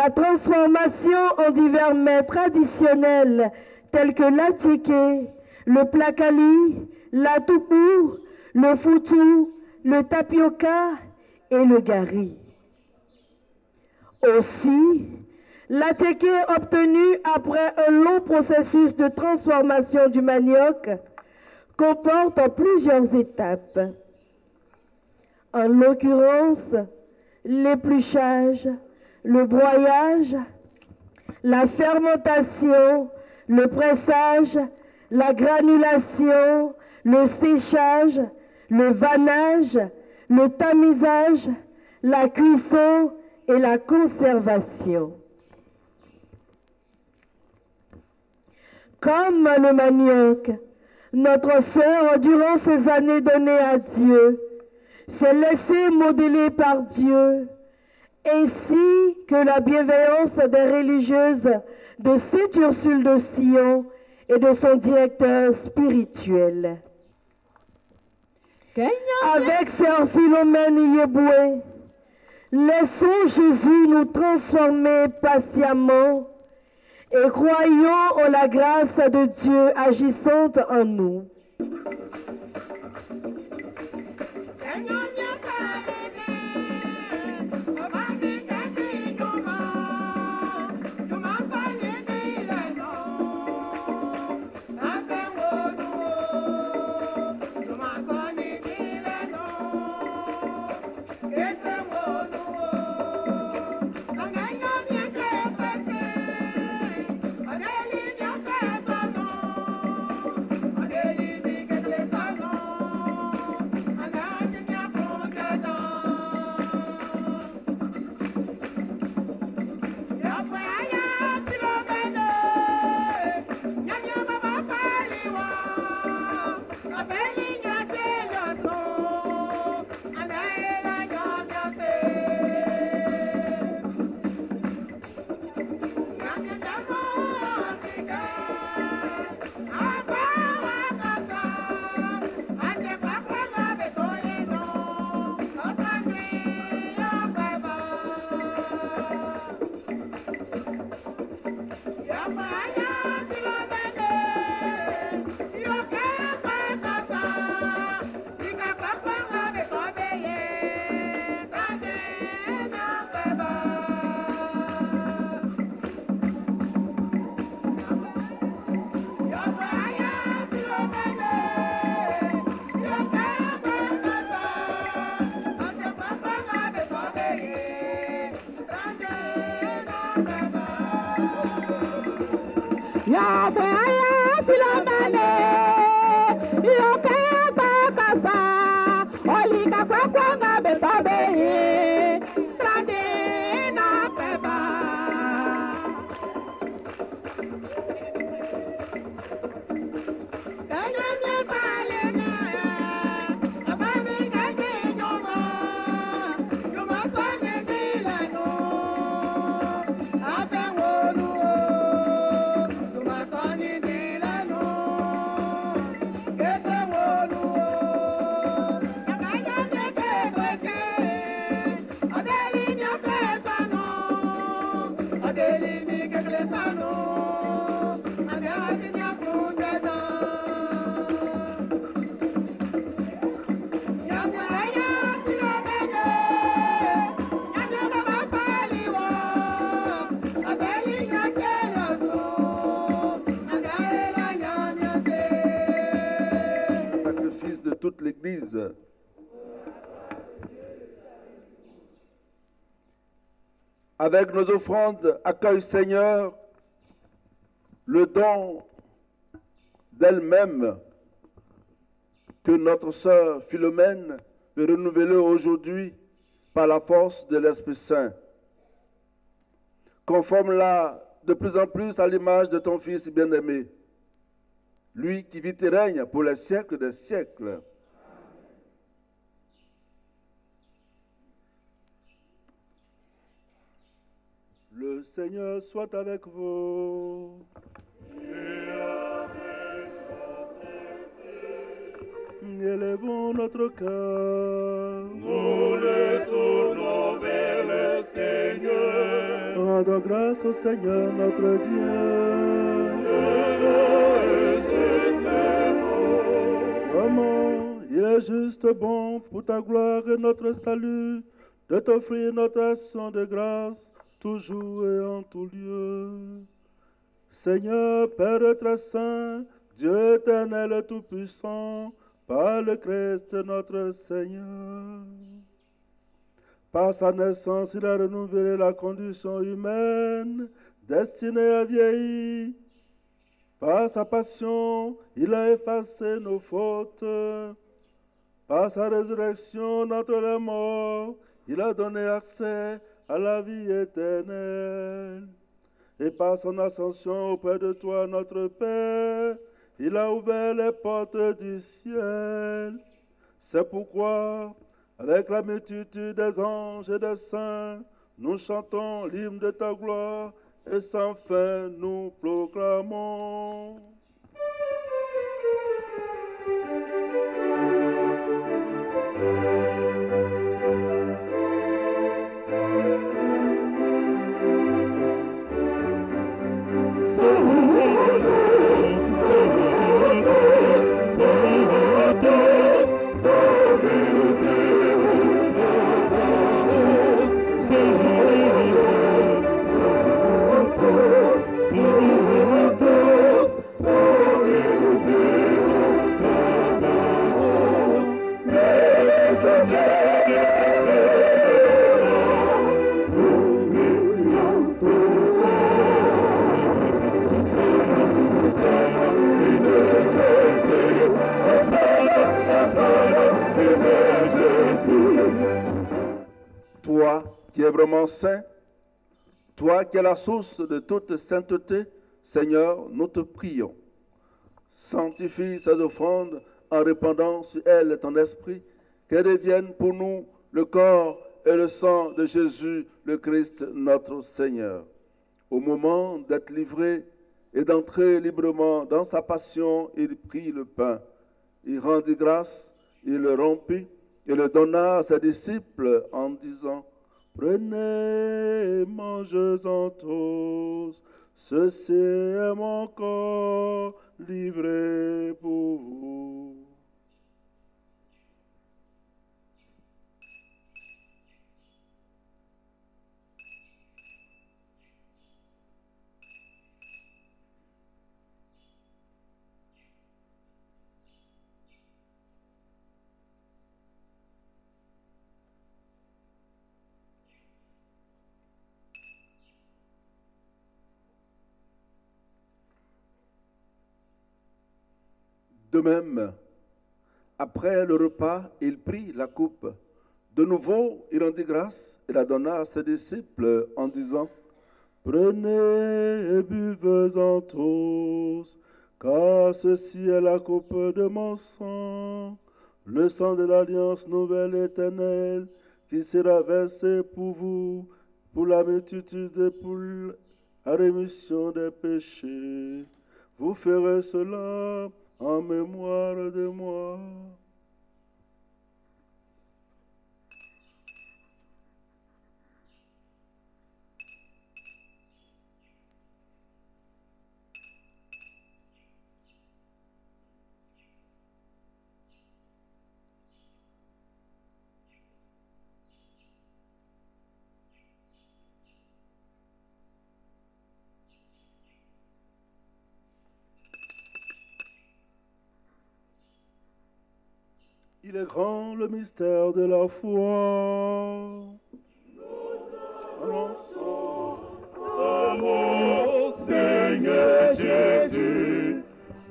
Sa transformation en divers mets traditionnels tels que l'attiéké, le plakali, la toupou, le foutou, le tapioca et le gari. Aussi, l'attiéké obtenu après un long processus de transformation du manioc comporte plusieurs étapes. En l'occurrence, l'épluchage, le broyage, la fermentation, le pressage, la granulation, le séchage, le vannage, le tamisage, la cuisson et la conservation. Comme le manioc, notre sœur, durant ces années données à Dieu, s'est laissée modeler par Dieu, ainsi que la bienveillance des religieuses de Sainte Ursule de Sion et de son directeur spirituel. Avec sœur Philomène Yeboué, laissons Jésus nous transformer patiemment et croyons en la grâce de Dieu agissante en nous. l'Église. Avec nos offrandes, accueille, Seigneur, le don d'elle-même que notre sœur Philomène veut renouveler aujourd'hui par la force de l'Esprit Saint. Conforme-la de plus en plus à l'image de ton Fils bien-aimé, lui qui vit et règne pour les siècles des siècles. Le Seigneur soit avec vous. Et avec votre esprit. Élevons notre cœur. Nous le tournons vers le Seigneur. rendons grâce au Seigneur notre Dieu. Vraiment, il est juste bon pour ta gloire et notre salut de t'offrir notre action de grâce toujours et en tout lieu. Seigneur, Père très saint, Dieu éternel et tout-puissant, par le Christ notre Seigneur. Par sa naissance, il a renouvelé la condition humaine, destinée à vieillir. Par sa passion, il a effacé nos fautes. Par sa résurrection d'entre les morts, il a donné accès à la vie éternelle. Et par son ascension auprès de toi, notre Père, il a ouvert les portes du ciel. C'est pourquoi, avec la multitude des anges et des saints, nous chantons l'hymne de ta gloire et sans fin nous proclamons. Toi qui es vraiment saint, toi qui es la source de toute sainteté, Seigneur, nous te prions. Sanctifie ces offrandes en répandant sur elles ton esprit, qu'elles deviennent pour nous le corps et le sang de Jésus, le Christ, notre Seigneur. Au moment d'être livré et d'entrer librement dans sa passion, il prit le pain. Il rendit grâce, il le rompit et le donna à ses disciples en disant: Prenez, mangez-en tous, ceci est mon corps livré pour vous. De même, après le repas, il prit la coupe. De nouveau, il rendit grâce et la donna à ses disciples en disant: Prenez et buvez-en tous, car ceci est la coupe de mon sang, le sang de l'alliance nouvelle et éternelle, qui sera versé pour vous, pour la multitude et pour la rémission des péchés. Vous ferez cela en mémoire de moi. Il est grand le mystère de la foi. Nous annonçons à mon Seigneur Jésus,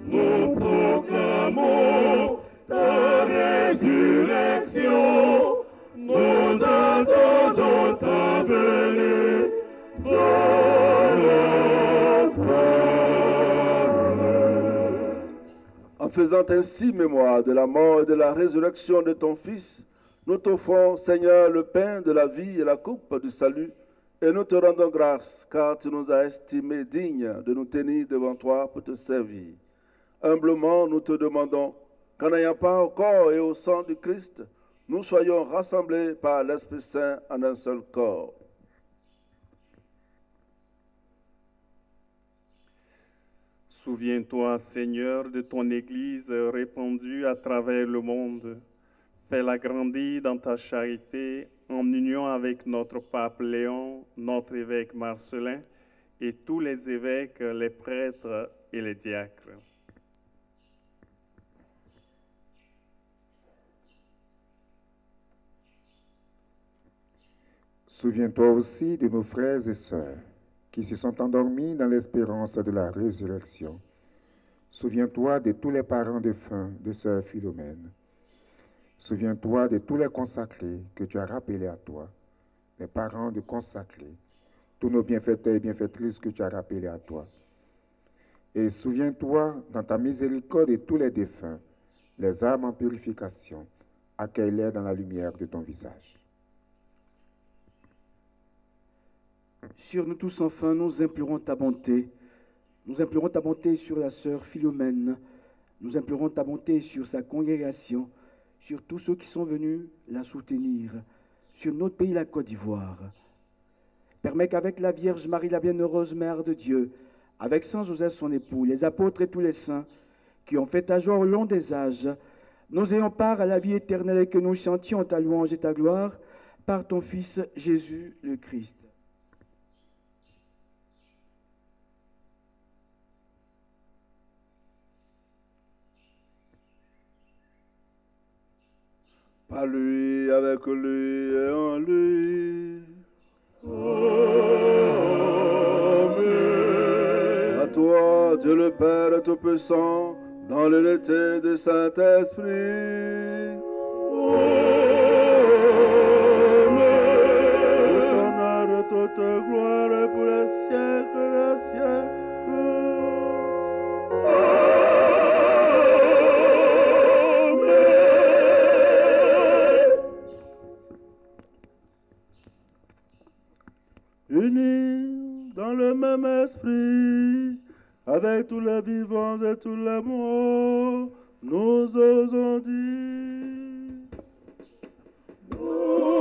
nous proclamons ta résurrection, nous attendons ta venue dans la gloire. En faisant ainsi mémoire de la mort et de la résurrection de ton Fils, nous t'offrons, Seigneur, le pain de la vie et la coupe du salut, et nous te rendons grâce, car tu nous as estimés dignes de nous tenir devant toi pour te servir. Humblement, nous te demandons qu'en n'ayant pas au corps et au sang du Christ, nous soyons rassemblés par l'Esprit Saint en un seul corps. Souviens-toi, Seigneur, de ton Église répandue à travers le monde. Fais-la grandir dans ta charité en union avec notre pape Léon, notre évêque Marcelin et tous les évêques, les prêtres et les diacres. Souviens-toi aussi de nos frères et sœurs qui se sont endormis dans l'espérance de la résurrection. Souviens-toi de tous les parents défunts de sœur Philomène. Souviens-toi de tous les consacrés que tu as rappelés à toi, les parents de consacrés, tous nos bienfaiteurs et bienfaitrices que tu as rappelés à toi. Et souviens-toi dans ta miséricorde de tous les défunts, les âmes en purification, accueille-les dans la lumière de ton visage. Sur nous tous, enfin, nous implorons ta bonté. Nous implorons ta bonté sur la sœur Philomène. Nous implorons ta bonté sur sa congrégation, sur tous ceux qui sont venus la soutenir, sur notre pays, la Côte d'Ivoire. Permets qu'avec la Vierge Marie, la bienheureuse Mère de Dieu, avec Saint Joseph son époux, les apôtres et tous les saints qui ont fait ta joie au long des âges, nous ayons part à la vie éternelle et que nous chantions ta louange et ta gloire par ton Fils Jésus le Christ. Par lui, avec lui et en lui. Amen. À toi, Dieu le Père Tout-Puissant, dans l'unité du Saint-Esprit. Amen. Tout honneur, toute gloire pour les siècles des siècles. Unis dans le même esprit, avec tous les vivants et tous les morts, nous osons dire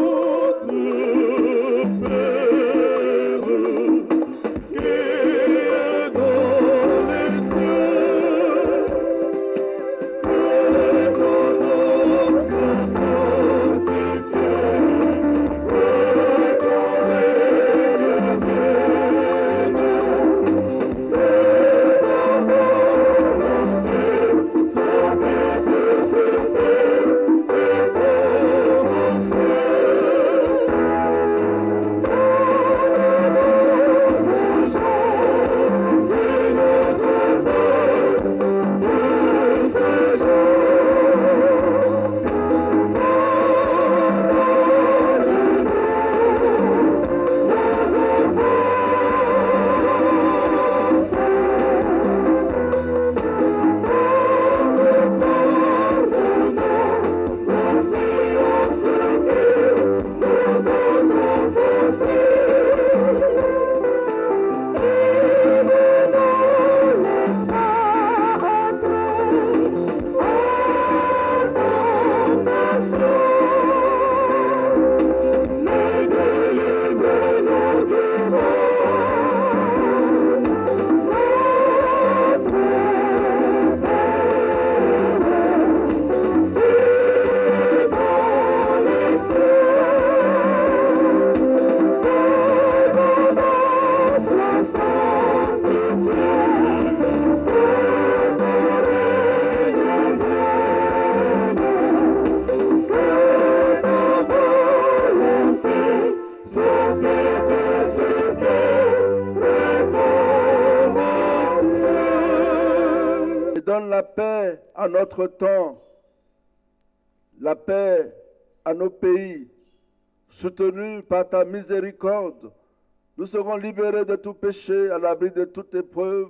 notre Père, qui est dans les cieux, que ton nom soit sanctifié. Donne la paix à notre temps, la paix à nos pays. Soutenus par ta miséricorde, nous serons libérés de tout péché, à l'abri de toute épreuve,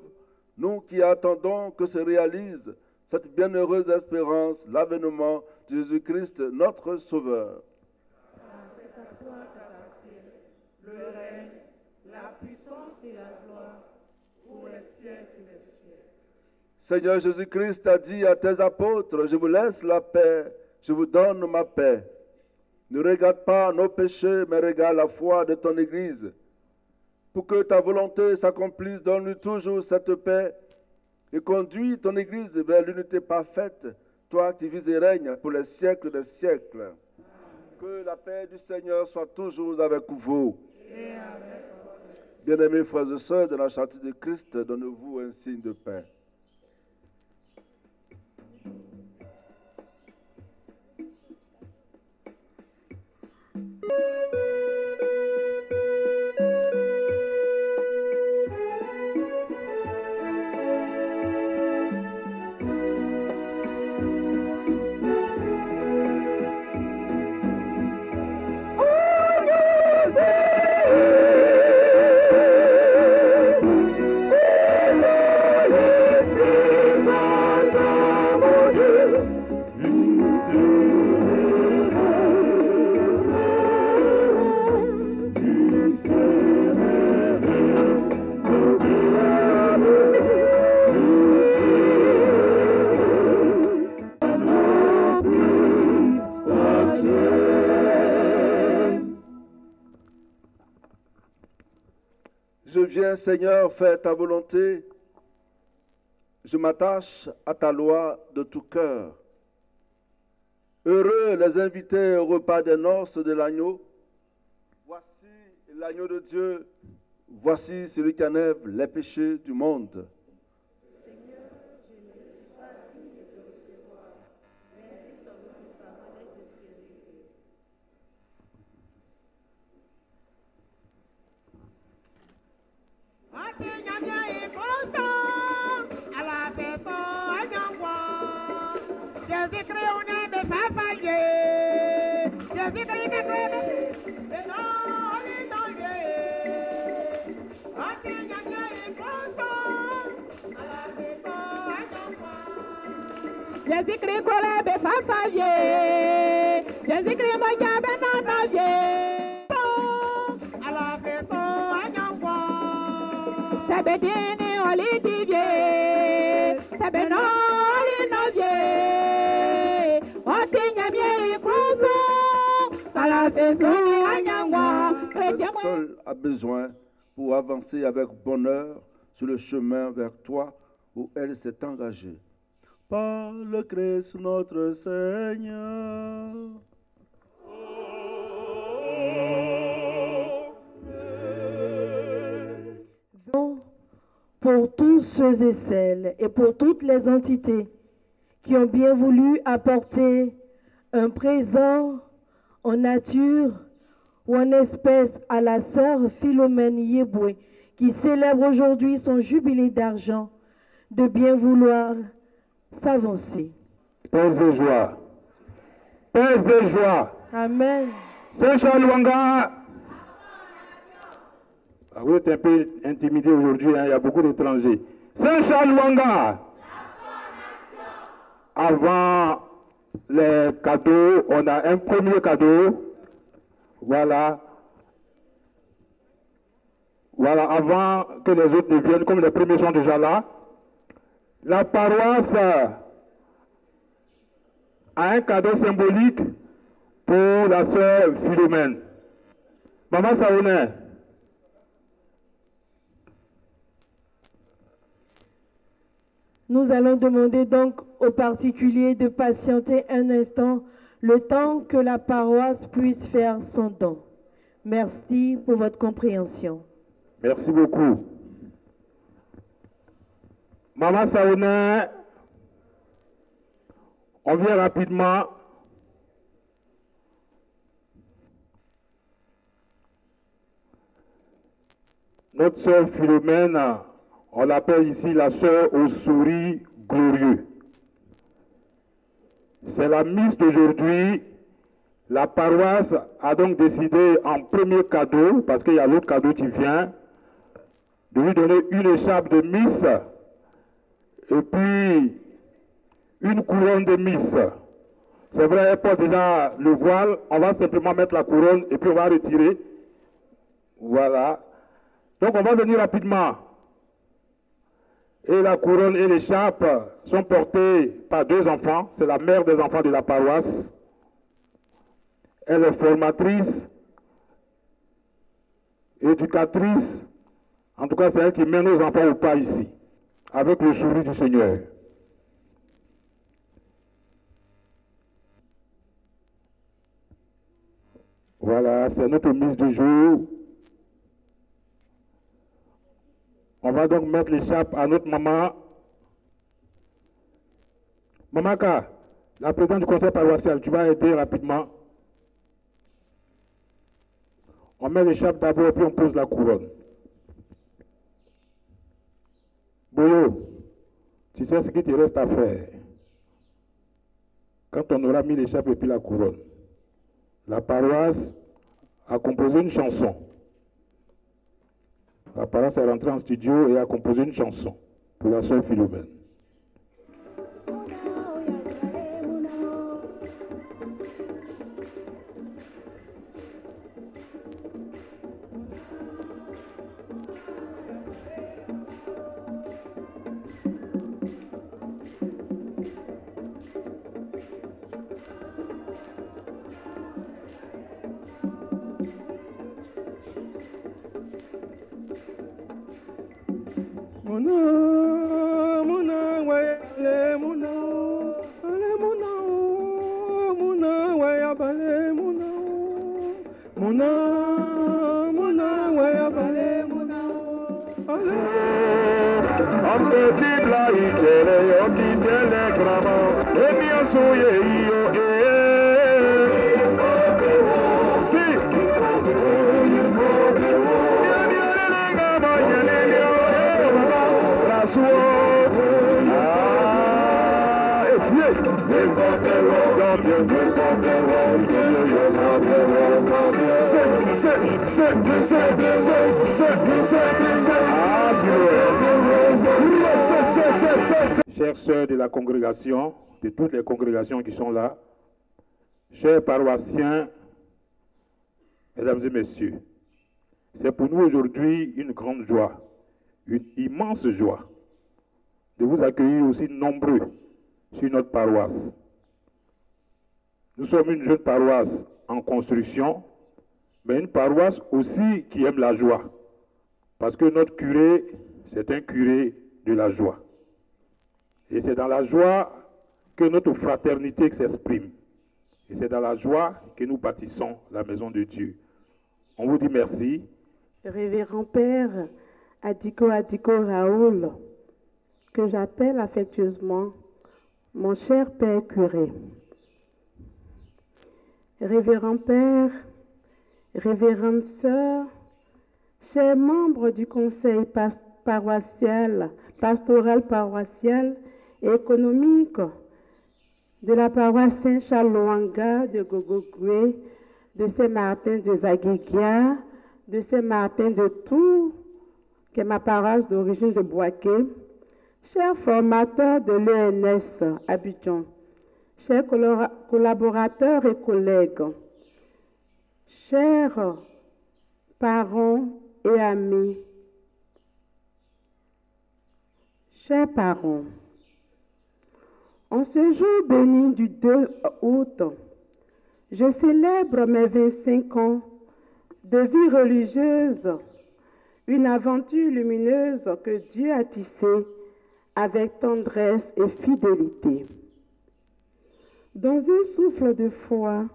nous qui attendons que se réalise cette bienheureuse espérance, l'avènement de Jésus-Christ, notre Sauveur. C'est à toi qu'appartient le règne, la puissance et la gloire pour les siècles des siècles. Seigneur Jésus-Christ a dit à tes apôtres, je vous laisse la paix, je vous donne ma paix. Ne regarde pas nos péchés, mais regarde la foi de ton Église. Pour que ta volonté s'accomplisse, donne-nous toujours cette paix et conduis ton Église vers l'unité parfaite, toi qui vis et règnes pour les siècles des siècles. Que la paix du Seigneur soit toujours avec vous. Bien-aimés frères et sœurs, de la charité de Christ, donnez-vous un signe de paix. Je viens, Seigneur, faire ta volonté. Je m'attache à ta loi de tout cœur. Heureux les invités au repas des noces de l'agneau. Voici l'agneau de Dieu. Voici celui qui enlève les péchés du monde. Jésus-Christ kole be fafaye, Jésus-Christ mojabe nonoye. Alors que to anyangwa, sabedini olidivye, sabeno olinovye. Otinyamye ikruso, salafesoni anyangwa. Seul a besoin pour avancer avec bonheur sur le chemin vers toi où elle s'est engagée. Par le Christ notre Seigneur. Pour tous ceux et celles et pour toutes les entités qui ont bien voulu apporter un présent en nature ou en espèce à la sœur Philomène Yeboué qui célèbre aujourd'hui son jubilé d'argent, de bien vouloir s'avancer. Paix et joie. Paix et joie. Amen. Saint-Charles Luanga. Ah, vous êtes un peu intimidé aujourd'hui, hein, il y a beaucoup d'étrangers. Saint-Charles Luanga. Avant les cadeaux, on a un premier cadeau. Voilà. Voilà, avant que les autres ne viennent, comme les premiers sont déjà là. La paroisse a un cadeau symbolique pour la sœur Philomène. Maman Saoune. Nous allons demander donc aux particuliers de patienter un instant, le temps que la paroisse puisse faire son don. Merci pour votre compréhension. Merci beaucoup. Maman Saoune, on vient rapidement. Notre sœur Philomène, on l'appelle ici la sœur au sourire glorieux. C'est la mise d'aujourd'hui. La paroisse a donc décidé en premier cadeau, parce qu'il y a l'autre cadeau qui vient, de lui donner une écharpe de Miss et puis une couronne de Miss. C'est vrai, elle porte déjà le voile, on va simplement mettre la couronne et puis on va retirer. Voilà. Donc on va venir rapidement. Et la couronne et l'écharpe sont portées par deux enfants. C'est la mère des enfants de la paroisse. Elle est formatrice, éducatrice. En tout cas, c'est elle qui mène nos enfants au pas ici. avec le sourire du Seigneur. Voilà, c'est notre mise du jour. On va donc mettre l'écharpe à notre maman. Mamaka, la présidente du conseil paroissial, tu vas aider rapidement. On met l'écharpe d'abord et puis on pose la couronne. Boyo, tu sais ce qu'il te reste à faire. Quand on aura mis l'écharpe et puis la couronne, la paroisse a composé une chanson. La paroisse est rentrée en studio et a composé une chanson pour la sœur Philomène. Chères sœurs de la congrégation, de toutes les congrégations qui sont là, chers paroissiens, mesdames et messieurs, c'est pour nous aujourd'hui une grande joie, une immense joie de vous accueillir aussi nombreux sur notre paroisse. Nous sommes une jeune paroisse en construction, mais une paroisse aussi qui aime la joie, parce que notre curé, c'est un curé de la joie. Et c'est dans la joie que notre fraternité s'exprime. Et c'est dans la joie que nous bâtissons la maison de Dieu. On vous dit merci. Révérend Père Adiko Raoul, que j'appelle affectueusement mon cher Père curé. Révérend Père, révérende sœur, chers membres du conseil paroissial, pastoral paroissial et économique de la paroisse Saint-Charles-Loanga de Gogogoué, de Saint-Martin de Zaguigia, de Saint-Martin de Tours, qui est ma paroisse d'origine de Boaké, chers formateurs de l'ENS Abidjan, chers collaborateurs et collègues, chers parents et amis, chers parents, en ce jour béni du 2 août, je célèbre mes 25 ans de vie religieuse, une aventure lumineuse que Dieu a tissée avec tendresse et fidélité. Dans un souffle de foi,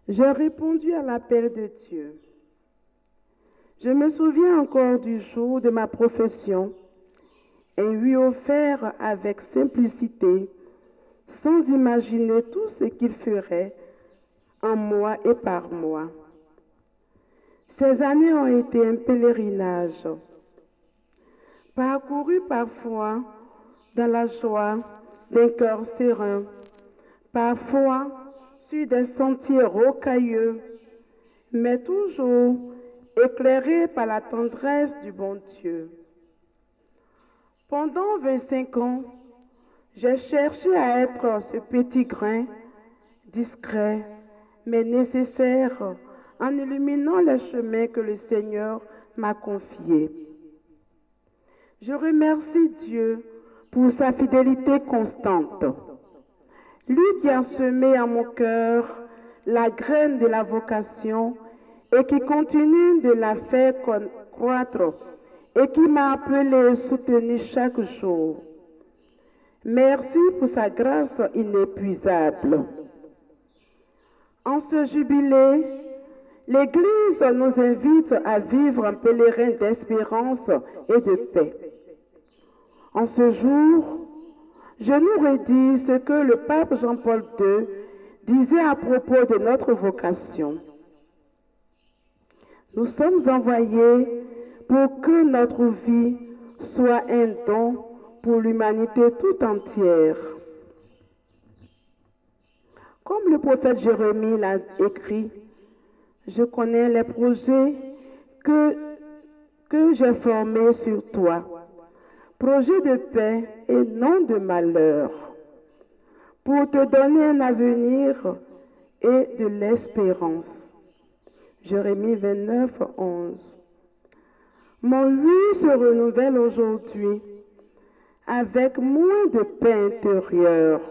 j'ai répondu à l'appel de Dieu. Je me souviens encore du jour de ma profession et lui offert avec simplicité, sans imaginer tout ce qu'il ferait en moi et par moi. Ces années ont été un pèlerinage, parcouru parfois dans la joie d'un cœur serein, parfois sur des sentiers rocailleux, mais toujours éclairé par la tendresse du bon Dieu. Pendant 25 ans, j'ai cherché à être ce petit grain, discret, mais nécessaire, en illuminant les chemins que le Seigneur m'a confiés. Je remercie Dieu pour sa fidélité constante. Lui qui a semé en mon cœur la graine de la vocation et qui continue de la faire croître et qui m'a appelé et soutenu chaque jour. Merci pour sa grâce inépuisable. En ce jubilé, l'Église nous invite à vivre un pèlerin d'espérance et de paix. En ce jour, je nous redis ce que le pape Jean-Paul II disait à propos de notre vocation. Nous sommes envoyés pour que notre vie soit un don pour l'humanité tout entière. Comme le prophète Jérémie l'a écrit, je connais les projets que j'ai formés sur toi, projets de paix et non de malheur, pour te donner un avenir et de l'espérance. Jérémie 29, 11. Mon lui se renouvelle aujourd'hui avec moins de paix intérieure,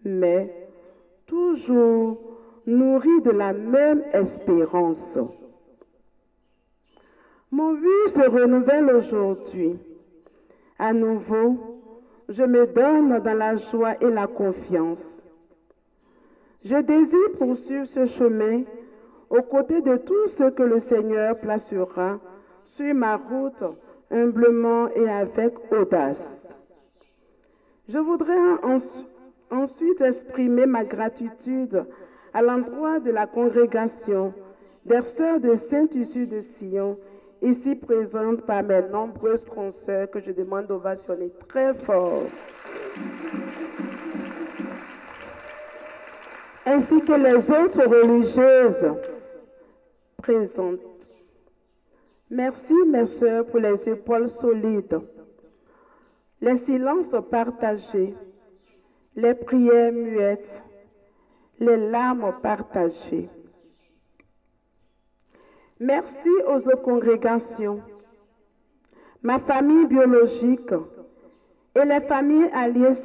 mais toujours nourri de la même espérance. Mon but se renouvelle aujourd'hui. À nouveau, je me donne dans la joie et la confiance. Je désire poursuivre ce chemin aux côtés de tout ce que le Seigneur placera sur ma route humblement et avec audace. Je voudrais ensuite exprimer ma gratitude à l'endroit de la congrégation des sœurs de Sainte-Ursule de Sion, ici présentes par mes nombreuses consoeurs que je demande d'ovationner très fort, ainsi que les autres religieuses présentes. Merci, mes sœurs, pour les épaules solides, les silences partagés, les prières muettes, les larmes partagées. Merci aux autres congrégations, ma famille biologique et les familles alliées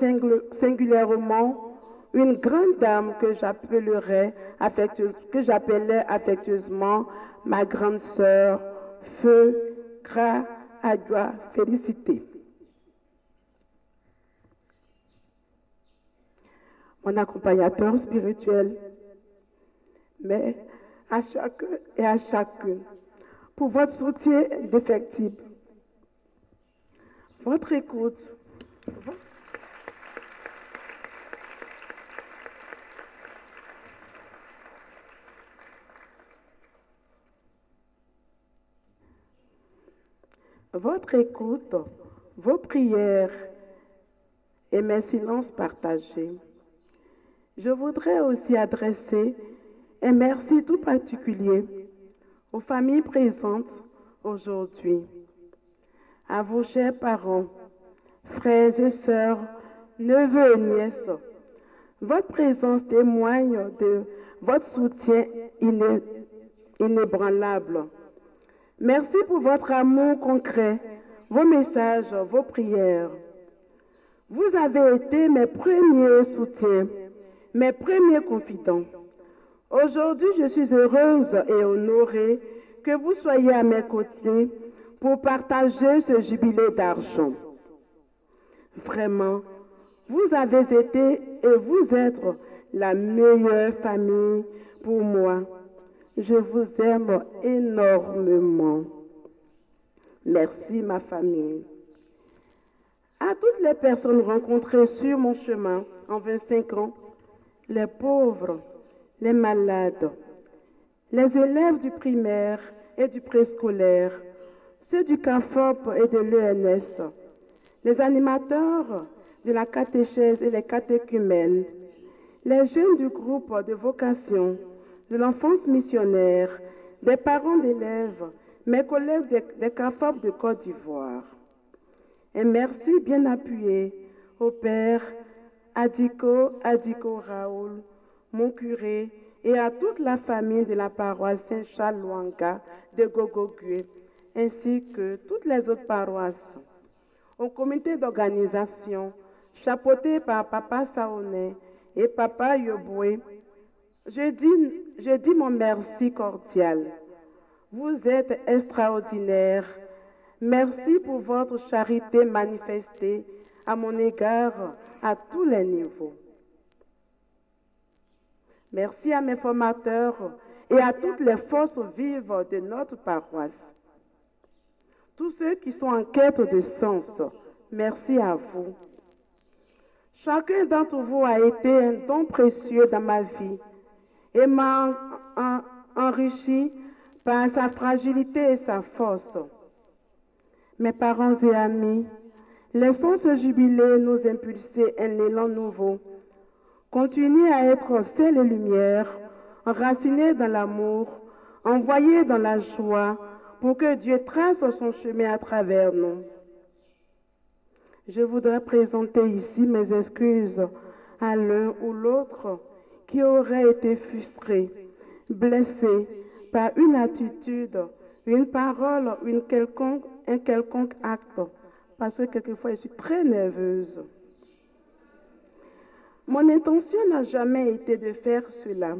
singulièrement une grande dame que j'appelais affectueusement ma grande sœur, Feu Gra Adjoa Félicité. Mon accompagnateur spirituel, mais à chacun et à chacune, pour votre soutien indéfectible, votre écoute, vos prières et mes silences partagés. Je voudrais aussi adresser un merci tout particulier aux familles présentes aujourd'hui, à vos chers parents, frères et sœurs, neveux et nièces. Votre présence témoigne de votre soutien inébranlable. Merci pour votre amour concret, vos messages, vos prières. Vous avez été mes premiers soutiens, mes premiers confidents. Aujourd'hui, je suis heureuse et honorée que vous soyez à mes côtés pour partager ce jubilé d'argent. Vraiment, vous avez été et vous êtes la meilleure famille pour moi. Je vous aime énormément. Merci, ma famille. À toutes les personnes rencontrées sur mon chemin en 25 ans, les pauvres, les malades, les élèves du primaire et du préscolaire, ceux du CAFOP et de l'ENS, les animateurs de la catéchèse et les catéchumènes, les jeunes du groupe de vocation, de l'enfance missionnaire, des parents d'élèves, mes collègues des CAFOP de Côte d'Ivoire. Et merci bien appuyé au Père Adiko Raoul, mon curé, et à toute la famille de la paroisse Saint-Charles Luanga de Gogogué, ainsi que toutes les autres paroisses. Au comité d'organisation, chapeauté par Papa Saoné et Papa Yoboué, je dis mon merci cordial. Vous êtes extraordinaires, Merci pour votre charité manifestée à mon égard à tous les niveaux. Merci à mes formateurs et à toutes les forces vives de notre paroisse. Tous ceux qui sont en quête de sens, merci à vous. Chacun d'entre vous a été un don précieux dans ma vie et m'a enrichi par sa fragilité et sa force. Mes parents et amis, laissons ce jubilé nous impulser un élan nouveau. Continuez à être sel et lumière, enracinés dans l'amour, envoyés dans la joie, pour que Dieu trace son chemin à travers nous. Je voudrais présenter ici mes excuses à l'un ou l'autre qui aurait été frustré, blessé par une attitude, une parole, un quelconque acte, parce que quelquefois je suis très nerveuse. Mon intention n'a jamais été de faire cela,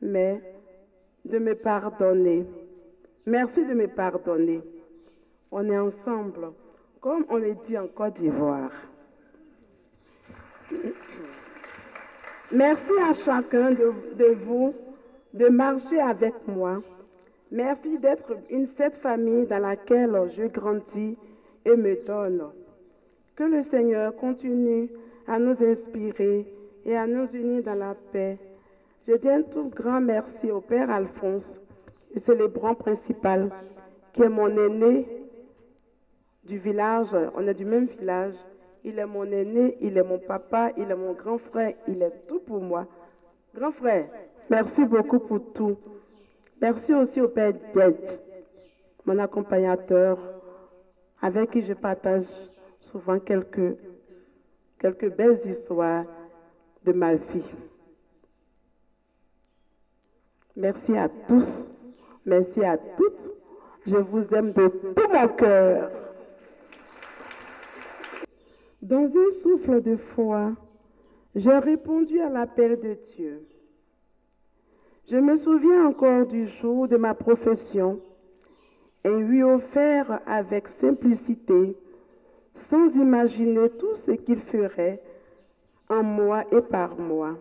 mais de me pardonner. Merci de me pardonner. On est ensemble, comme on le dit en Côte d'Ivoire. Merci à chacun de vous de marcher avec moi. Merci d'être cette famille dans laquelle je grandis et me donne. Que le Seigneur continue à nous inspirer et à nous unir dans la paix. Je dis un tout grand merci au Père Alphonse, le célébrant principal, qui est mon aîné du village. On est du même village. Il est mon aîné, il est mon papa, il est mon grand frère, il est tout pour moi. Grand frère, merci beaucoup pour tout. Merci aussi au Père Diet, mon accompagnateur, avec qui je partage souvent quelques belles histoires de ma vie. Merci à tous, merci à toutes. Je vous aime de tout mon cœur. Dans un souffle de foi, j'ai répondu à l'appel de Dieu. Je me souviens encore du jour de ma profession et lui offert avec simplicité, sans imaginer tout ce qu'il ferait en moi et par moi.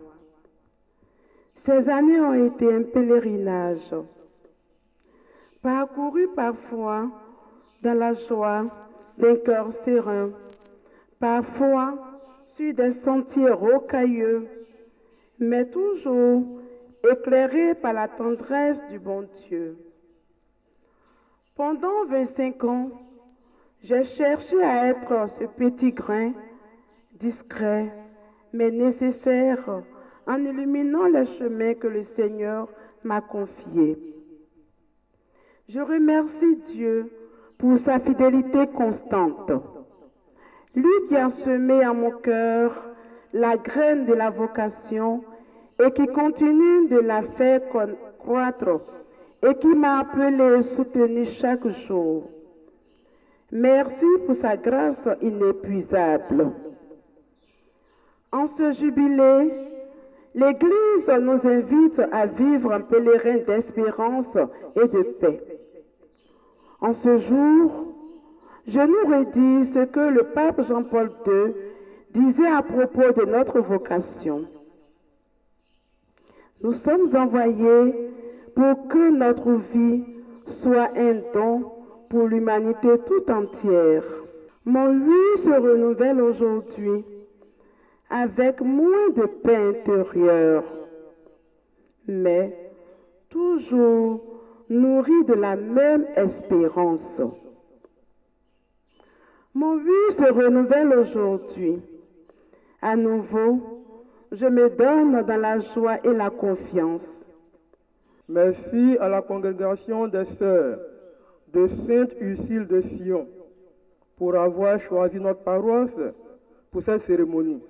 Ces années ont été un pèlerinage, parcouru parfois dans la joie d'un cœur serein, parfois sur des sentiers rocailleux, mais toujours éclairé par la tendresse du bon Dieu. Pendant 25 ans, j'ai cherché à être ce petit grain, discret, mais nécessaire, en illuminant les chemins que le Seigneur m'a confiés. Je remercie Dieu pour sa fidélité constante. Lui qui a semé en mon cœur la graine de la vocation et qui continue de la faire croître et qui m'a appelé et soutenu chaque jour. Merci pour sa grâce inépuisable. En ce jubilé, l'Église nous invite à vivre un pèlerin d'espérance et de paix. En ce jour, je nous redis ce que le pape Jean-Paul II disait à propos de notre vocation. Nous sommes envoyés pour que notre vie soit un don pour l'humanité tout entière. Mon lui se renouvelle aujourd'hui avec moins de paix intérieure, mais toujours nourri de la même espérance. Mon but se renouvelle aujourd'hui. À nouveau, je me donne dans la joie et la confiance. Merci à la congrégation des sœurs de Sainte-Ursule de Sion pour avoir choisi notre paroisse pour cette cérémonie.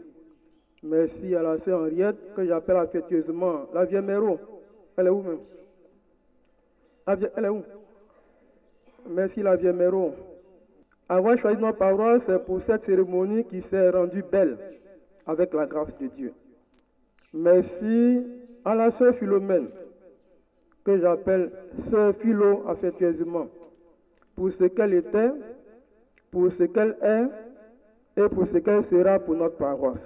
Merci à la sœur Henriette, que j'appelle affectueusement la vieille Méro. Elle est où même? Elle est où? Merci la vieille Méro. Avoir choisi notre paroisse pour cette cérémonie qui s'est rendue belle avec la grâce de Dieu. Merci à la sœur Philomène, que j'appelle sœur Philo affectueusement. pour ce qu'elle était, pour ce qu'elle est et pour ce qu'elle sera pour notre paroisse.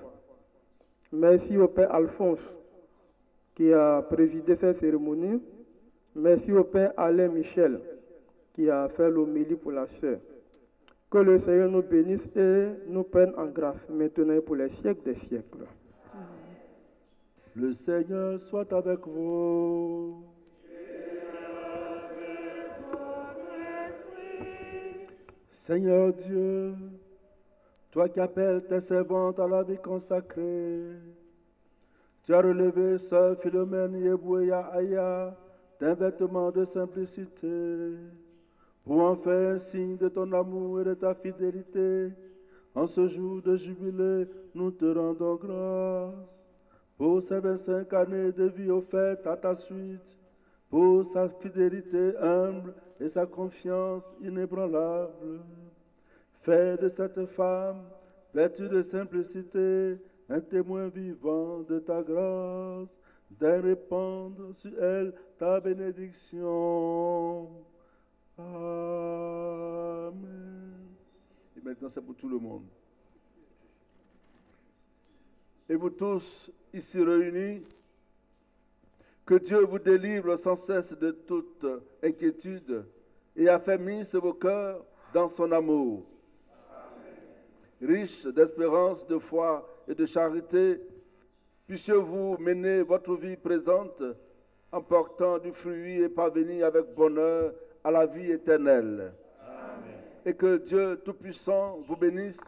Merci au Père Alphonse qui a présidé cette cérémonie. Merci au Père Alain Michel qui a fait l'homélie pour la sœur. Que le Seigneur nous bénisse et nous prenne en grâce maintenant et pour les siècles des siècles. Le Seigneur soit avec vous. Seigneur Dieu, toi qui appelles tes servantes à la vie consacrée, tu as relevé sœur Philomène Yebouya Aya d'un vêtement de simplicité, pour en faire un signe de ton amour et de ta fidélité. En ce jour de jubilé, nous te rendons grâce pour ces 25 années de vie offertes à ta suite, pour sa fidélité humble et sa confiance inébranlable. Fais de cette femme, vertu de simplicité, un témoin vivant de ta grâce, de répandre sur elle ta bénédiction. Amen. Et maintenant, c'est pour tout le monde. Et vous tous ici réunis, que Dieu vous délivre sans cesse de toute inquiétude et affermisse vos cœurs dans son amour. Riche d'espérance, de foi et de charité, puissiez-vous mener votre vie présente en portant du fruit et parvenir avec bonheur à la vie éternelle. Amen. Et que Dieu Tout-Puissant vous bénisse,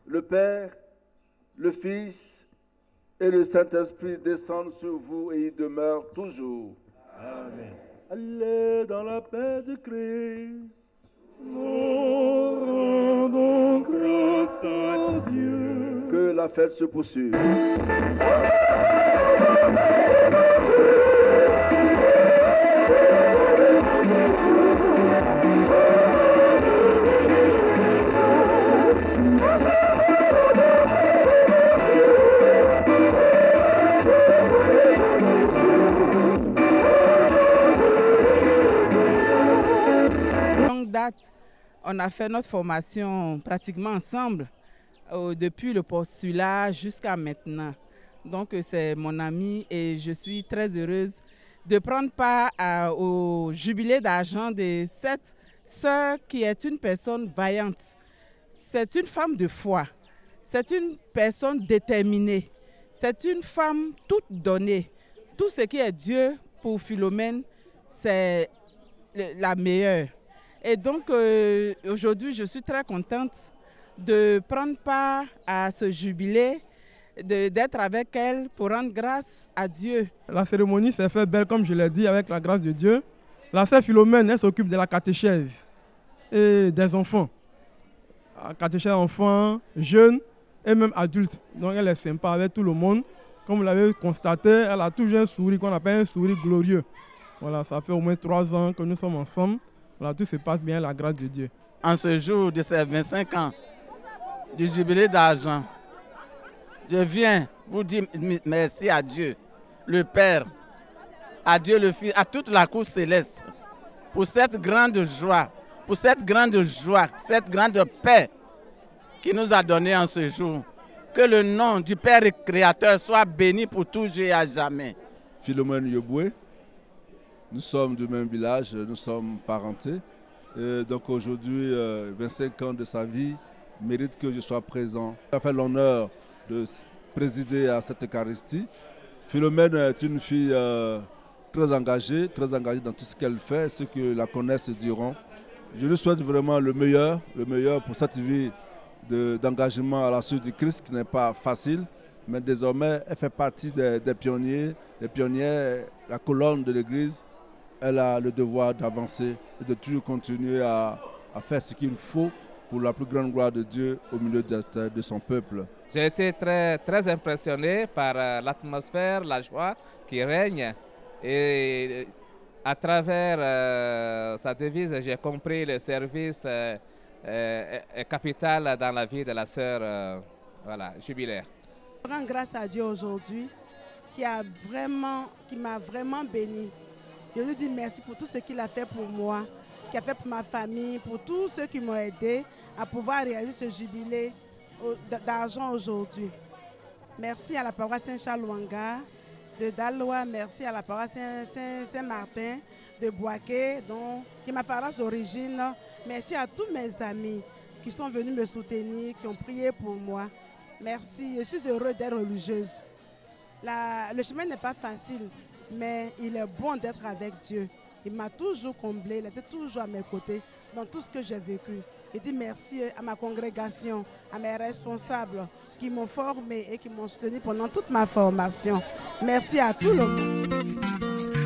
le Père, le Fils et le Saint-Esprit descendent sur vous et y demeurent toujours. Amen. Allez dans la paix de Christ. Nous rendons grâce à Dieu. Que la fête se poursuive. Longue date, on a fait notre formation pratiquement ensemble, depuis le postulat jusqu'à maintenant. Donc c'est mon ami et je suis très heureuse de prendre part au jubilé d'argent de cette sœur qui est une personne vaillante. C'est une femme de foi, c'est une personne déterminée, c'est une femme toute donnée. Tout ce qui est Dieu pour Philomène, c'est la meilleure. Et donc aujourd'hui, je suis très contente de prendre part à ce jubilé, d'être avec elle pour rendre grâce à Dieu. La cérémonie s'est faite belle, comme je l'ai dit, avec la grâce de Dieu. La sœur Philomène, elle s'occupe de la catéchèse et des enfants. La catéchèse enfants, jeunes et même adultes. Donc elle est sympa avec tout le monde. Comme vous l'avez constaté, elle a toujours un sourire qu'on appelle un sourire glorieux. Voilà, ça fait au moins 3 ans que nous sommes ensemble. Voilà, tout se passe bien, la grâce de Dieu. En ce jour de ces 25 ans du jubilé d'argent, je viens vous dire merci à Dieu, le Père, à Dieu le Fils, à toute la cour céleste, pour cette grande joie, cette grande paix qu'il nous a donnée en ce jour. Que le nom du Père Créateur soit béni pour toujours et à jamais. Philomène Yeboué, nous sommes du même village, nous sommes parentés. Et donc aujourd'hui, 25 ans de sa vie, mérite que je sois présent. J'ai fait l'honneur de présider à cette Eucharistie. Philomène est une fille très engagée dans tout ce qu'elle fait. Ceux qui la connaissent diront. Je lui souhaite vraiment le meilleur pour cette vie d'engagement à la suite du Christ, qui n'est pas facile. Mais désormais, elle fait partie des pionniers, la colonne de l'Église. Elle a le devoir d'avancer et de toujours continuer à faire ce qu'il faut pour la plus grande gloire de Dieu au milieu de son peuple. J'ai été très impressionné par l'atmosphère, la joie qui règne. Et à travers sa devise, j'ai compris le service est capital dans la vie de la sœur jubilaire. Je rends grâce à Dieu aujourd'hui qui m'a vraiment béni. Je lui dis merci pour tout ce qu'il a fait pour moi, qu'il a fait pour ma famille, pour tous ceux qui m'ont aidé à pouvoir réaliser ce jubilé d'argent aujourd'hui. Merci à la paroisse Saint-Charles-Wanga de Daloa, merci à la paroisse Saint-Martin de Boaké, qui est ma paroisse d'origine. Merci à tous mes amis qui sont venus me soutenir, qui ont prié pour moi. Merci, je suis heureuse d'être religieuse. Le chemin n'est pas facile, mais il est bon d'être avec Dieu. Il m'a toujours comblé, il était toujours à mes côtés dans tout ce que j'ai vécu. Je dis merci à ma congrégation, à mes responsables qui m'ont formé et qui m'ont soutenu pendant toute ma formation. Merci à tout le monde.